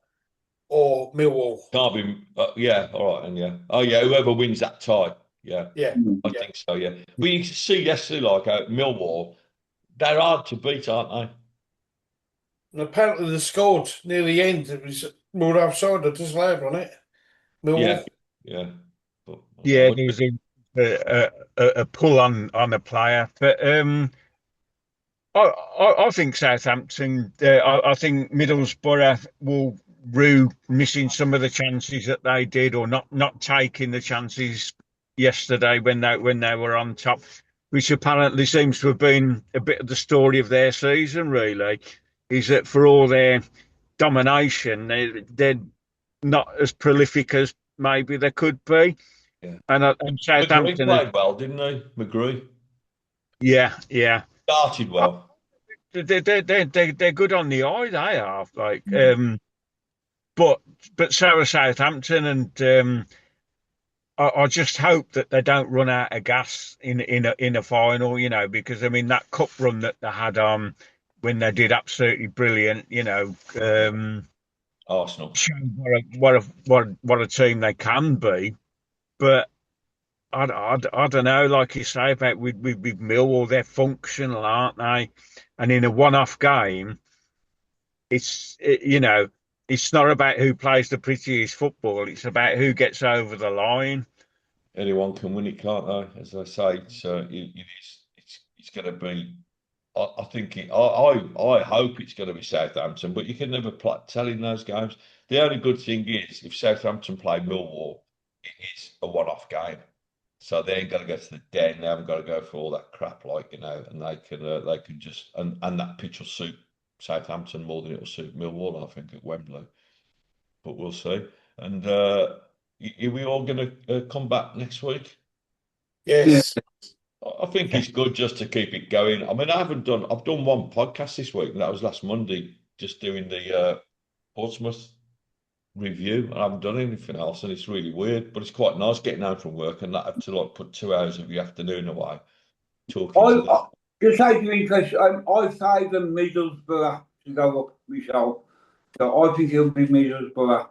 Speaker 2: or Millwall.
Speaker 1: Can't be. Yeah, all right, and yeah. Oh, yeah. Whoever wins that tie. Yeah,
Speaker 2: Yeah.
Speaker 1: I
Speaker 2: Yeah.
Speaker 1: think so. Yeah. But you can see yesterday, like Millwall, they're hard to beat, aren't they?
Speaker 2: And apparently they scored near the end. It was ruled offside. I just allowed on it.
Speaker 1: Yeah,
Speaker 2: Millwall.
Speaker 1: yeah. But,
Speaker 4: Yeah, there was a pull on a player, but I think Southampton. I think Middlesbrough will rue missing some of the chances that they did, or not taking the chances yesterday when they were on top, which apparently seems to have been a bit of the story of their season. Really, is that for all their domination, they're not as prolific as maybe they could be.
Speaker 1: yeah.
Speaker 4: And
Speaker 1: McGree
Speaker 4: Southampton,
Speaker 1: played well, didn't he? McGree
Speaker 4: yeah.
Speaker 1: started well.
Speaker 4: They're good on the eye. They are but so are Southampton, and I just hope that they don't run out of gas in a final. You know, because I mean that cup run that they had on when they did absolutely brilliant. You know,
Speaker 1: Arsenal.
Speaker 4: showed what a team they can be. But I don't know, like you say about with Millwall, they're functional, aren't they? And in a one-off game, you know, it's not about who plays the prettiest football. It's about who gets over the line.
Speaker 1: Anyone can win it, can't they? As I say, it's going to be. I think I hope it's going to be Southampton, but you can never tell in those games. The only good thing is if Southampton play Millwall, it is a one-off game, so they ain't got to go to the den. They haven't got to go for all that crap, like you know, and they can just and that pitch will suit Southampton more than it will suit Millwall, I think, at Wembley. But we'll see. And are we all going to come back next week?
Speaker 2: Yes.
Speaker 1: I think it's good just to keep it going. I mean, I've done one podcast this week, and that was last Monday, just doing the Portsmouth review. I haven't done anything else, and it's really weird, but it's quite nice getting home from work and not have to like put 2 hours of your afternoon away talking to them.
Speaker 3: Just out of interest, I favour Middlesbrough to go up myself. So I think it'll be Middlesbrough.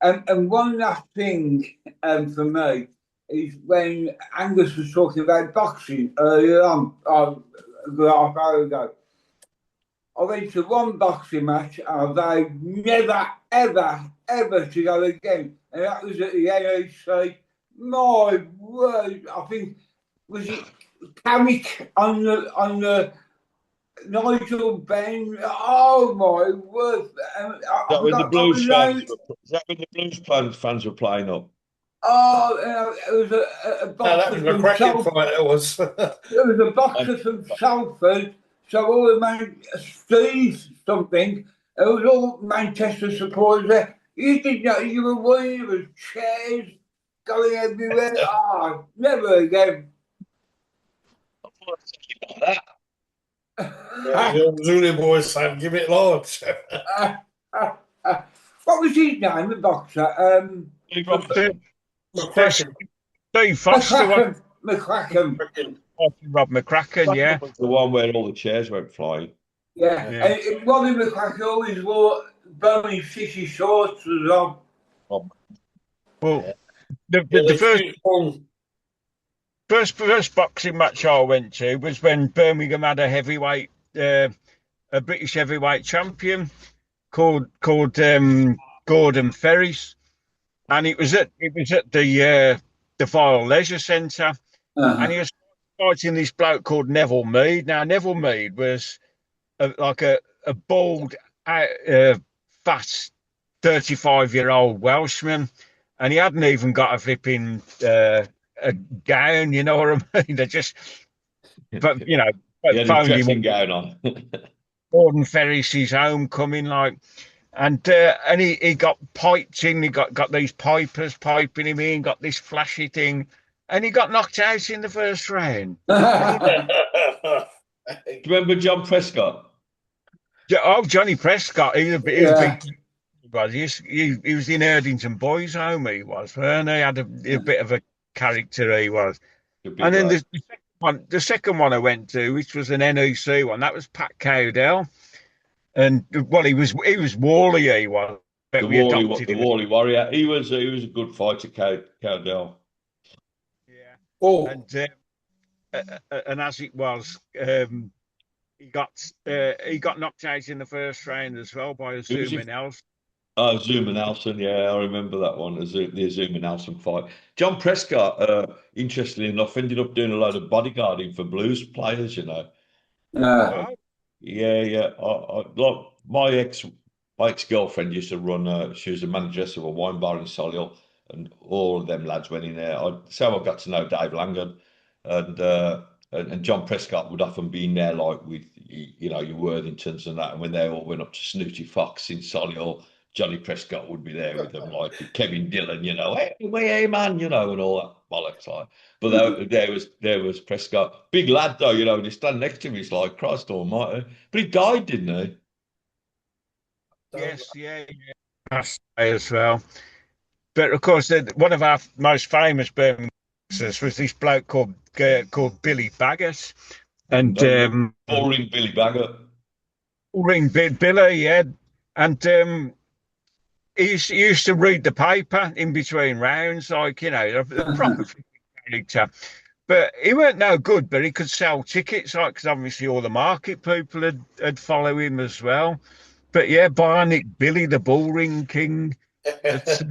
Speaker 3: And one last thing for me is when Angus was talking about boxing earlier on, a good half hour ago. I went to one boxing match and they never, ever to go again. And that was at the NEC. My word, I think, was it Carrick on the Nigel Benn? Oh my word!
Speaker 1: Is that when the Blues fans were playing up?
Speaker 3: Oh, it was a boxer
Speaker 2: that was a cracking fight. It was.
Speaker 3: It was a boxer from Salford. So all the Steve something. It was all Manchester supporters there. You didn't know you were winning. There was chairs going everywhere. Never again.
Speaker 1: Like that.
Speaker 2: The Zulu boys saying, "Give it large."
Speaker 3: What was his name, the boxer?
Speaker 4: McCracken. Steve Foster,
Speaker 3: McCracken.
Speaker 4: Rob McCracken, yeah.
Speaker 1: The one where all the chairs went flying.
Speaker 3: Yeah.
Speaker 4: Yeah.
Speaker 3: And Robbie McCracken always wore bony, fishy shorts as well.
Speaker 4: Well,
Speaker 2: Yeah,
Speaker 4: the
Speaker 2: they
Speaker 4: first
Speaker 2: finish strong.
Speaker 4: first boxing match I went to was when Birmingham had a heavyweight, a British heavyweight champion called Gordon Ferris, and it was at the Vile Leisure Centre, and he was fighting this bloke called Neville Mead. Now Neville Mead was like a bald, fat 35-year-old Welshman, and he hadn't even got a flipping a gown, you know what I mean? They just, but you know,
Speaker 1: He had a
Speaker 4: phoned
Speaker 1: dressing
Speaker 4: him
Speaker 1: gown on.
Speaker 4: Gordon Ferris's homecoming, like, and he got piped in. He got these pipers piping him in. Got this flashy thing, and he got knocked out in the first round.
Speaker 1: Do you remember John Prescott?
Speaker 4: Oh, Johnny Prescott. He was a big.
Speaker 3: Yeah.
Speaker 4: He was in Erdington Boys Home. He was, and he had a bit of a character. He was,
Speaker 1: The big
Speaker 4: and then
Speaker 1: lad.
Speaker 4: the second one I went to, which was an NEC one, that was Pat Cowdell, and well, he was Wally. He was. But we adopted
Speaker 1: the
Speaker 4: him.
Speaker 1: Wally Warrior. He was a good fighter, Cowdell.
Speaker 4: Yeah.
Speaker 2: Oh,
Speaker 4: And as it was, he got knocked out in the first round as well by
Speaker 1: Who was he?
Speaker 4: Azuma Nelson.
Speaker 1: Oh, Zoom and Nelson, yeah, I remember that one, the Zoom and Nelson fight. John Prescott, interestingly enough, ended up doing a load of bodyguarding for blues players, you know.
Speaker 3: Yeah.
Speaker 1: Yeah. Like my ex-girlfriend used to run. She was a manageress of a wine bar in Solihull, and all of them lads went in there. So I got to know Dave Langan, and John Prescott would often be in there, like with you know your Worthingtons and that. And when they all went up to Snooty Fox in Solihull, Johnny Prescott would be there with them, like with Kevin Dillon, you know, hey man, you know, and all that bollocks. Like. But there was Prescott, big lad though, you know. And he stand next to him, he's like, Christ Almighty. But he died, didn't he?
Speaker 4: Yes, yeah, passed away as well. But of course, one of our most famous Birmingham was this bloke called Billy Baggett, and
Speaker 1: Boring Billy Baggett.
Speaker 4: ring Billy, yeah, and he used to read the paper in between rounds, like, you know, a proper character. But he weren't no good, but he could sell tickets, like, because obviously all the market people had follow him as well. But yeah, Bionic Billy, the Bullring King.
Speaker 1: See some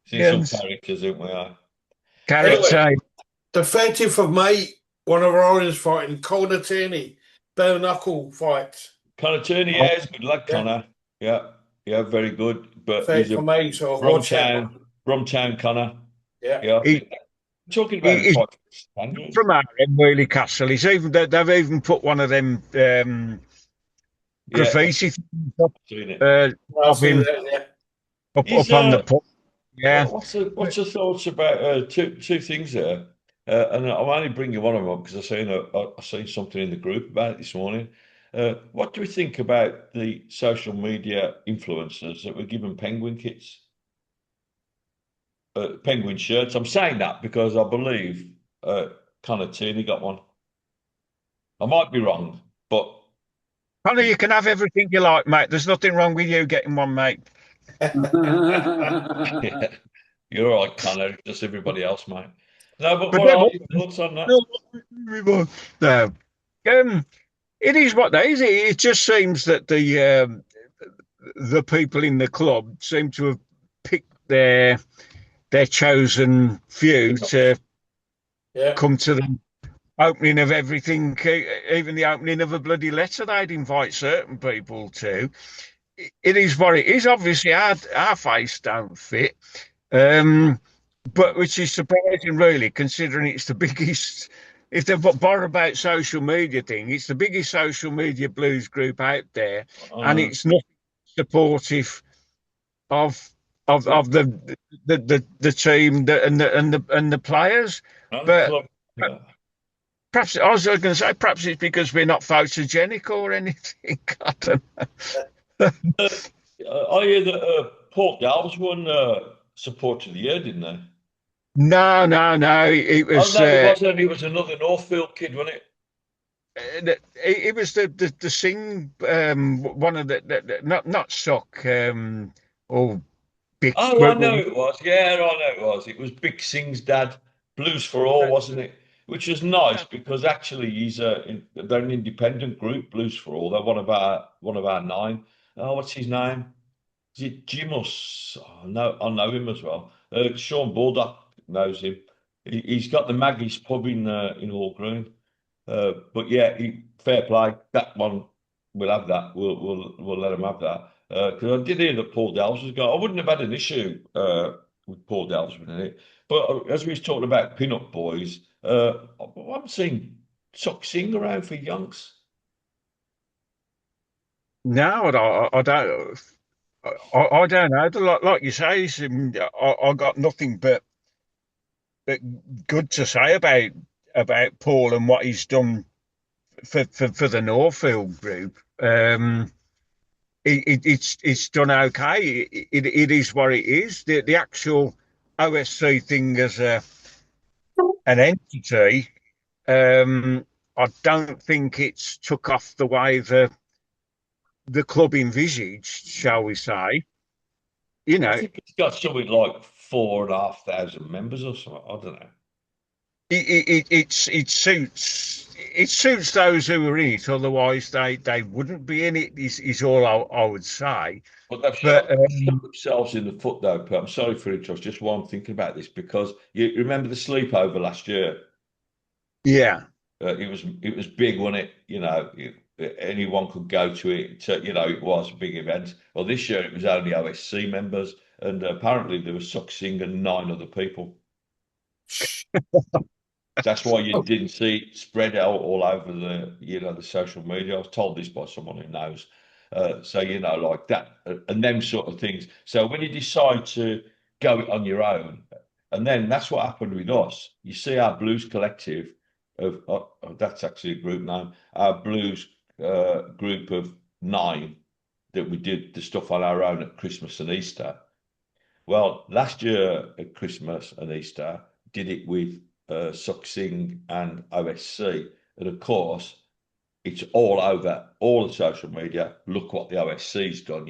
Speaker 1: characters, don't we?
Speaker 4: Character.
Speaker 2: Anyway. The 30th of May, one of our owners fighting, Connor Tierney, bare knuckle fight.
Speaker 1: Connor Tierney, yeah, he's a good lad, Connor. Yeah, very good. But he's
Speaker 2: 30th
Speaker 1: a
Speaker 2: of May, so watch out.
Speaker 1: Bromtown Connor.
Speaker 2: Yeah.
Speaker 1: Talking about
Speaker 4: He's
Speaker 1: fight,
Speaker 4: from our Whaley Castle. They've even put one of them graffiti things up, of him up on the pub. Yeah.
Speaker 1: What's the thoughts about two things there? And I'm only bringing one of them up because I seen something in the group about it this morning. What do we think about the social media influencers that were given penguin kits, penguin shirts? I'm saying that because I believe Connor Tierney got one. I might be wrong, but
Speaker 4: Connor, you can have everything you like, mate. There's nothing wrong with you getting one, mate.
Speaker 1: yeah, you're all right, Connor. Just everybody else, mate. No, but what are your thoughts on that?
Speaker 4: No. It is what it is. It just seems that the people in the club seem to have picked their chosen few to come to the opening of everything, even the opening of a bloody letter they'd invite certain people to. It is what it is. Obviously, our face don't fit, but which is surprising, really, considering it's the biggest. If they've borrowed about social media thing, it's the biggest social media blues group out there, and it's not supportive of the team and the players. But perhaps I was going to say, perhaps it's because we're not photogenic or anything. I don't know.
Speaker 1: I hear that Port Galls won Support of the Year, didn't they?
Speaker 4: No. It
Speaker 1: Oh
Speaker 4: was
Speaker 1: no, it wasn't. It was another Northfield kid, wasn't it?
Speaker 4: it was the sing one of the not sock or big
Speaker 1: Oh, I know it was. Yeah, I know it was. It was Big Sing's dad, Blues for All, wasn't it? Which was nice because actually they're an independent group, Blues for All. They're one of our nine. Oh, what's his name? Is it Jimus? Oh, no, I know him as well. Sean Baldock knows him. He's got the Maggie's pub in Hall Green. But yeah, fair play. That one, we'll have that. We'll let him have that. Because I did hear that Paul Delves was going. I wouldn't have had an issue with Paul Delves in it. But as we was talking about pin-up boys, I haven't seen Tuck Sing around for Youngs.
Speaker 4: no, I don't. I don't know. Like you say, I got nothing but good to say about Paul and what he's done for the Northfield group. It's done okay. It is what it is. The actual OSC thing as an entity, I don't think it's took off the way the club envisaged, shall we say. You
Speaker 1: I
Speaker 4: know,
Speaker 1: think it's got something like 4,500 members or something. I don't know.
Speaker 4: it suits those who are in it. Otherwise, they wouldn't be in it. Is all I would say.
Speaker 1: But they've
Speaker 4: But
Speaker 1: shot themselves in the foot, though. But I'm sorry for interest. Just while I'm thinking about this, because you remember the sleepover last year.
Speaker 4: yeah,
Speaker 1: It was big, wasn't it? Anyone could go to it. It was a big event. Well, this year it was only OSC members, and apparently there was Suxing and 9 other people. That's why you didn't see it spread out all over the social media. I was told this by someone who knows. So like that, and them sort of things. So when you decide to go it on your own, and then that's what happened with us. You see our blues collective that's actually a group name. Our blues group of 9 that we did the stuff on our own at Christmas and Easter. Well, last year at Christmas and Easter, did it with Suxing and OSC. And of course, it's all over all the social media. Look what the OSC's done,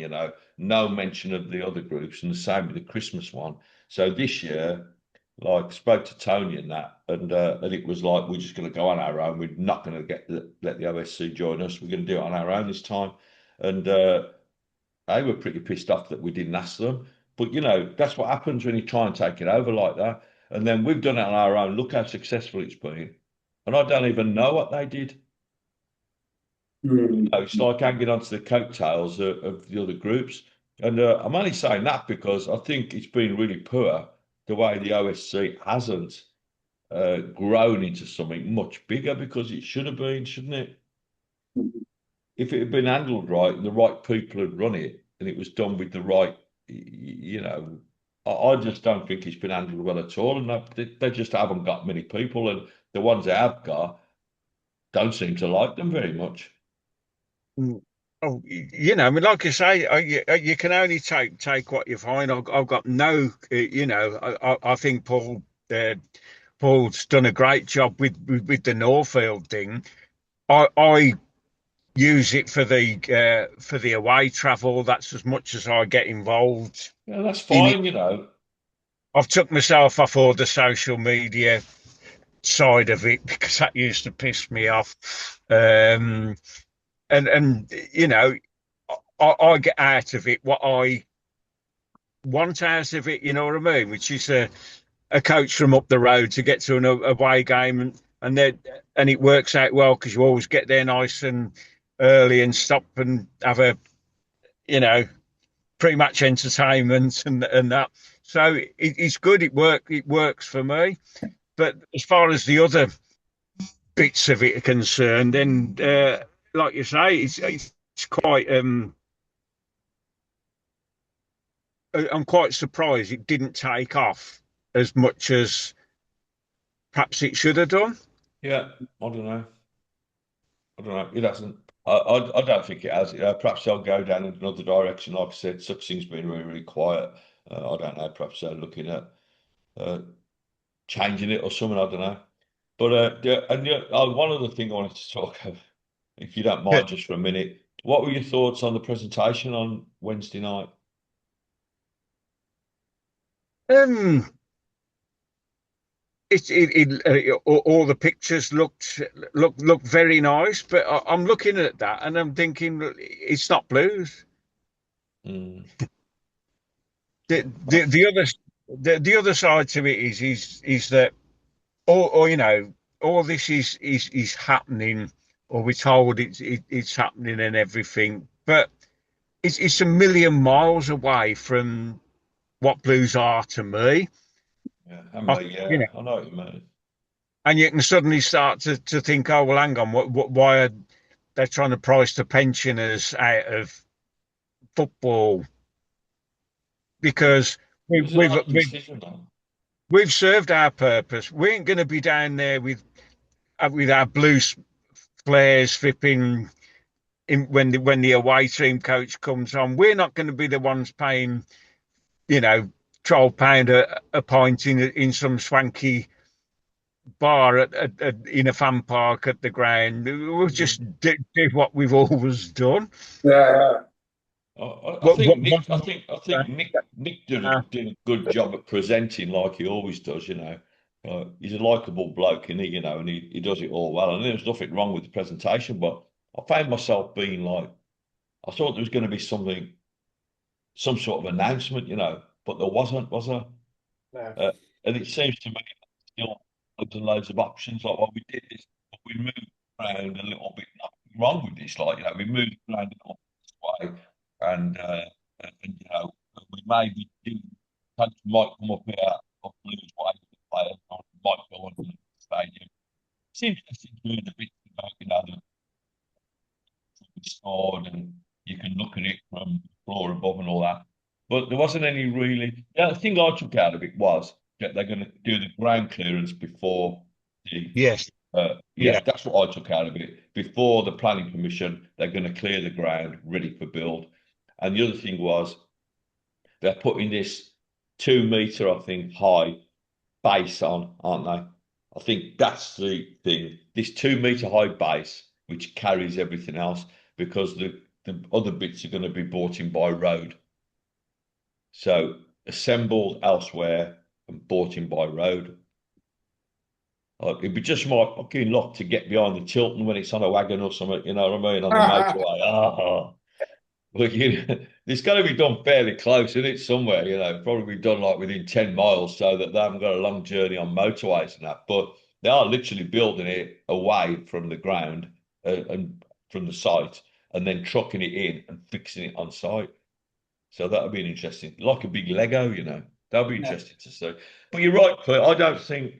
Speaker 1: no mention of the other groups, and the same with the Christmas one. So this year, like, spoke to Tony and that, and it was like, we're just going to go on our own. We're not going to let the OSC join us. We're going to do it on our own this time. And they were pretty pissed off that we didn't ask them. But that's what happens when you try and take it over like that. And then we've done it on our own. Look how successful it's been. And I don't even know what they did. It's like hanging onto the coattails of the other groups. And I'm only saying that because I think it's been really poor the way the OSC hasn't grown into something much bigger, because it should have been, shouldn't it? If it had been handled right and the right people had run it and it was done with the right, I just don't think it's been handled well at all. And they just haven't got many people. And the ones they have got don't seem to like them very much.
Speaker 4: oh, I mean, like I say, you can only take what you find. I've got no, I think Paul's done a great job with the Northfield thing. I use it for the away travel. That's as much as I get involved
Speaker 1: Yeah, that's
Speaker 4: in it.
Speaker 1: fine.
Speaker 4: I've took myself off all the social media side of it because that used to piss me off. And I get out of it what I want out of it. You know what I mean? Which is a coach from up the road to get to an away game, and it works out well because you always get there nice and early and stop and have a pre-match entertainment and that. So it's good. It works for me. But as far as the other bits of it are concerned, then like you say, it's quite. I'm quite surprised it didn't take off as much as perhaps it should have done.
Speaker 1: Yeah, I don't know. It hasn't. I don't think it has. Perhaps they'll go down in another direction. Like I said, Suxing's been really, really quiet. I don't know. Perhaps they're looking at changing it or something. I don't know. But one other thing I wanted to talk about, if you don't mind, just for a minute. What were your thoughts on the presentation on Wednesday night?
Speaker 4: Um, all the pictures look very nice, but I'm looking at that and I'm thinking it's not Blues.
Speaker 1: Mm.
Speaker 4: The other the other side to it is that or you know all this is happening, or we're told it's happening and everything, but it's a million miles away from what Blues are to me.
Speaker 1: Yeah,
Speaker 4: You know,
Speaker 1: I know what you mean.
Speaker 4: and you can suddenly start to think, oh well, hang on, why are they trying to price the pensioners out of football? Because
Speaker 1: It
Speaker 4: we've
Speaker 1: was an
Speaker 4: we've
Speaker 1: odd
Speaker 4: we've,
Speaker 1: decision, though.
Speaker 4: we've served our purpose. We ain't going to be down there with our blue flares flipping in when the away team coach comes on. We're not going to be the ones paying, you know, £12 a pint in some swanky bar in a fan park at the ground. We'll just do what we've always done.
Speaker 3: Yeah.
Speaker 1: I
Speaker 4: What,
Speaker 1: think
Speaker 4: what,
Speaker 1: Nick. I think Nick
Speaker 4: uh,
Speaker 1: did a good job at presenting like he always does. He's a likable bloke, and he does it all well. And there was nothing wrong with the presentation, but I found myself being like, I thought there was going to be some sort of announcement, but there wasn't, was there?
Speaker 2: No.
Speaker 1: And it seems to me still loads and loads of options. Like, well, we did this, but we moved around a little bit. Nothing wrong with this, like we moved around a little bit this way, and we maybe didn't. Coach might come up here or lose way to the players, or might go on to the stadium. Seems to be doing a bit about the scored, and you can look at it from the floor above and all that. But there wasn't any really. The thing I took out of it was that they're going to do the ground clearance before the.
Speaker 4: yes,
Speaker 1: Yeah,
Speaker 4: yeah,
Speaker 1: that's what I took out of it. Before the planning permission, they're going to clear the ground ready for build. And the other thing was they're putting this 2 meter, I think, high base on, aren't they? I think that's the thing. This 2 meter high base, which carries everything else, because the other bits are going to be bought in by road. So assembled elsewhere and bought in by road. It'd be just my fucking luck to get behind the Tilton when it's on a wagon or something, you know what I mean, on the motorway. Well, it's got to be done fairly close, isn't it? Somewhere, probably done like within 10 miles so that they haven't got a long journey on motorways and that. But they are literally building it away from the ground and from the site, and then trucking it in and fixing it on site. So that'll be an interesting, like a big Lego, That'll be
Speaker 3: Yeah.
Speaker 1: interesting to see. But you're right, Claire. I don't think,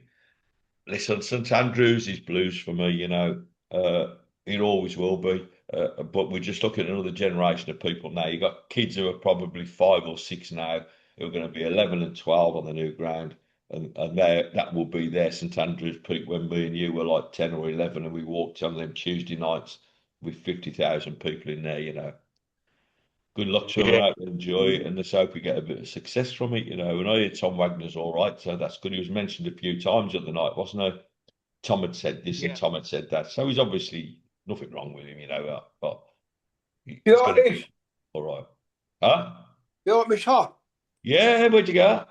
Speaker 1: listen, St Andrews is Blues for me, it always will be. But we're just looking at another generation of people now. You've got kids who are probably 5 or 6 now, who are going to be 11 and 12 on the new ground. And that will be their St Andrews peak when me and you were like 10 or 11 and we walked on them Tuesday nights with 50,000 people in there. Good luck to them.
Speaker 4: yeah,
Speaker 1: I hope they enjoy it, and let's hope we get a bit of success from it. And I hear Tom Wagner's all right, so that's good. He was mentioned a few times at the night, wasn't he? Tom had said this and
Speaker 2: Yeah.
Speaker 1: Tom had said that, so he's obviously nothing wrong with him, but
Speaker 3: You
Speaker 1: it's
Speaker 3: like
Speaker 1: going to
Speaker 3: this?
Speaker 1: be all right. Huh?
Speaker 3: You like my shot?
Speaker 1: Yeah, where'd you go?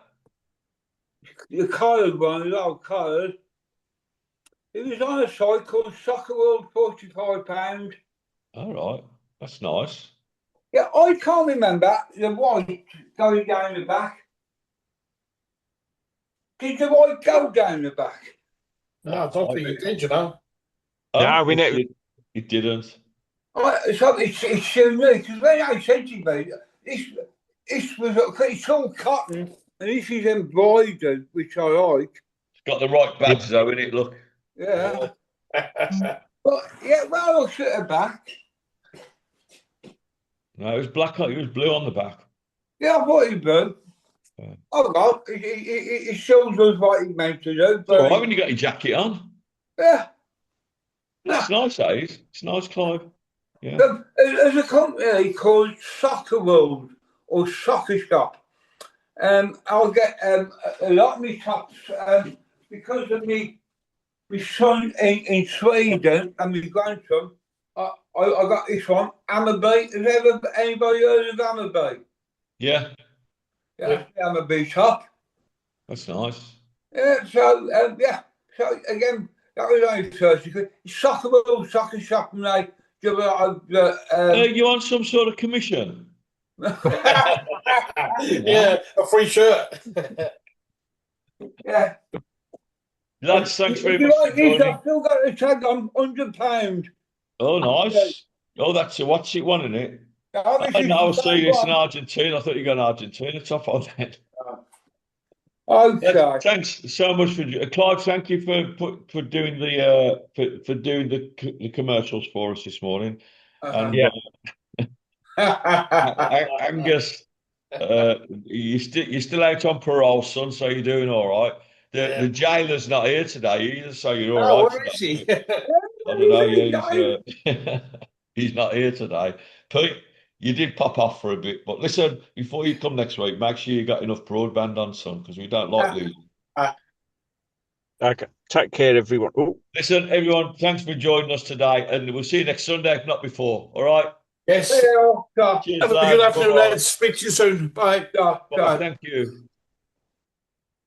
Speaker 3: The coloured one, the old coloured. It was on a site called Soccer World, £45.
Speaker 1: All right, that's nice.
Speaker 3: Yeah, I can't remember the white going down the back. Did the white go down the back?
Speaker 2: No, I don't think you did,
Speaker 4: no, we know.
Speaker 1: It didn't.
Speaker 3: So it's unique, because when I said to me, this was, it's all cotton, and this is embroidered, which I like.
Speaker 1: It's got the right badge though, in it. Look.
Speaker 3: Yeah. But yeah, when I looked at the back,
Speaker 1: No, it was black. It was blue on the back.
Speaker 3: yeah, I thought it was.
Speaker 1: Yeah.
Speaker 3: Oh well, it shows us what it meant to do.
Speaker 1: It's all right when you got your jacket on.
Speaker 3: Yeah.
Speaker 1: That's nice, eh? It's nice, Clive. Yeah.
Speaker 3: There's a company called Soccer World or Soccer Shop. I'll get a lot of my tops. because of me, my son in Sweden and my grandson, I got this one, Hammarby. Has anybody heard of Hammarby?
Speaker 1: Yeah,
Speaker 3: Yeah, Hammarby top.
Speaker 1: that's nice.
Speaker 3: Yeah, so so again, that was only Thursday. Soccer ball, soccer shop, and they give
Speaker 1: You want some sort of commission?
Speaker 2: Yeah, a free shirt.
Speaker 3: yeah.
Speaker 1: Lads, thanks very
Speaker 3: If you
Speaker 1: much for
Speaker 3: like this,
Speaker 1: joining.
Speaker 3: I've still got the tag on £100.
Speaker 1: Oh, nice. Oh, that's a watch it one, isn't it? I know, I see this in Argentina. I thought you got an Argentina top on then.
Speaker 3: Okay.
Speaker 1: Thanks so much for Clive. Thank you for doing the commercials for us this morning. And
Speaker 4: Yeah.
Speaker 1: Angus, you're still out on parole, son. So you're doing all right. The jailer's not here today either, so you're all
Speaker 2: Oh,
Speaker 1: right.
Speaker 2: where is he?
Speaker 1: I don't know. Yeah, he's not here today. Pete, you did pop off for a bit, but listen, before you come next week, make sure you got enough broadband on, son, because we don't like losing.
Speaker 4: Okay. Take care, everyone. Oh.
Speaker 1: Listen, everyone, thanks for joining us today, and we'll see you next Sunday, if not before. All right.
Speaker 2: Yes.
Speaker 3: Yeah,
Speaker 1: Cheers,
Speaker 2: Have a
Speaker 1: lads.
Speaker 2: good afternoon,
Speaker 1: Bye-bye.
Speaker 2: lads. Speak to you soon. Bye.
Speaker 1: Bye. Thank you.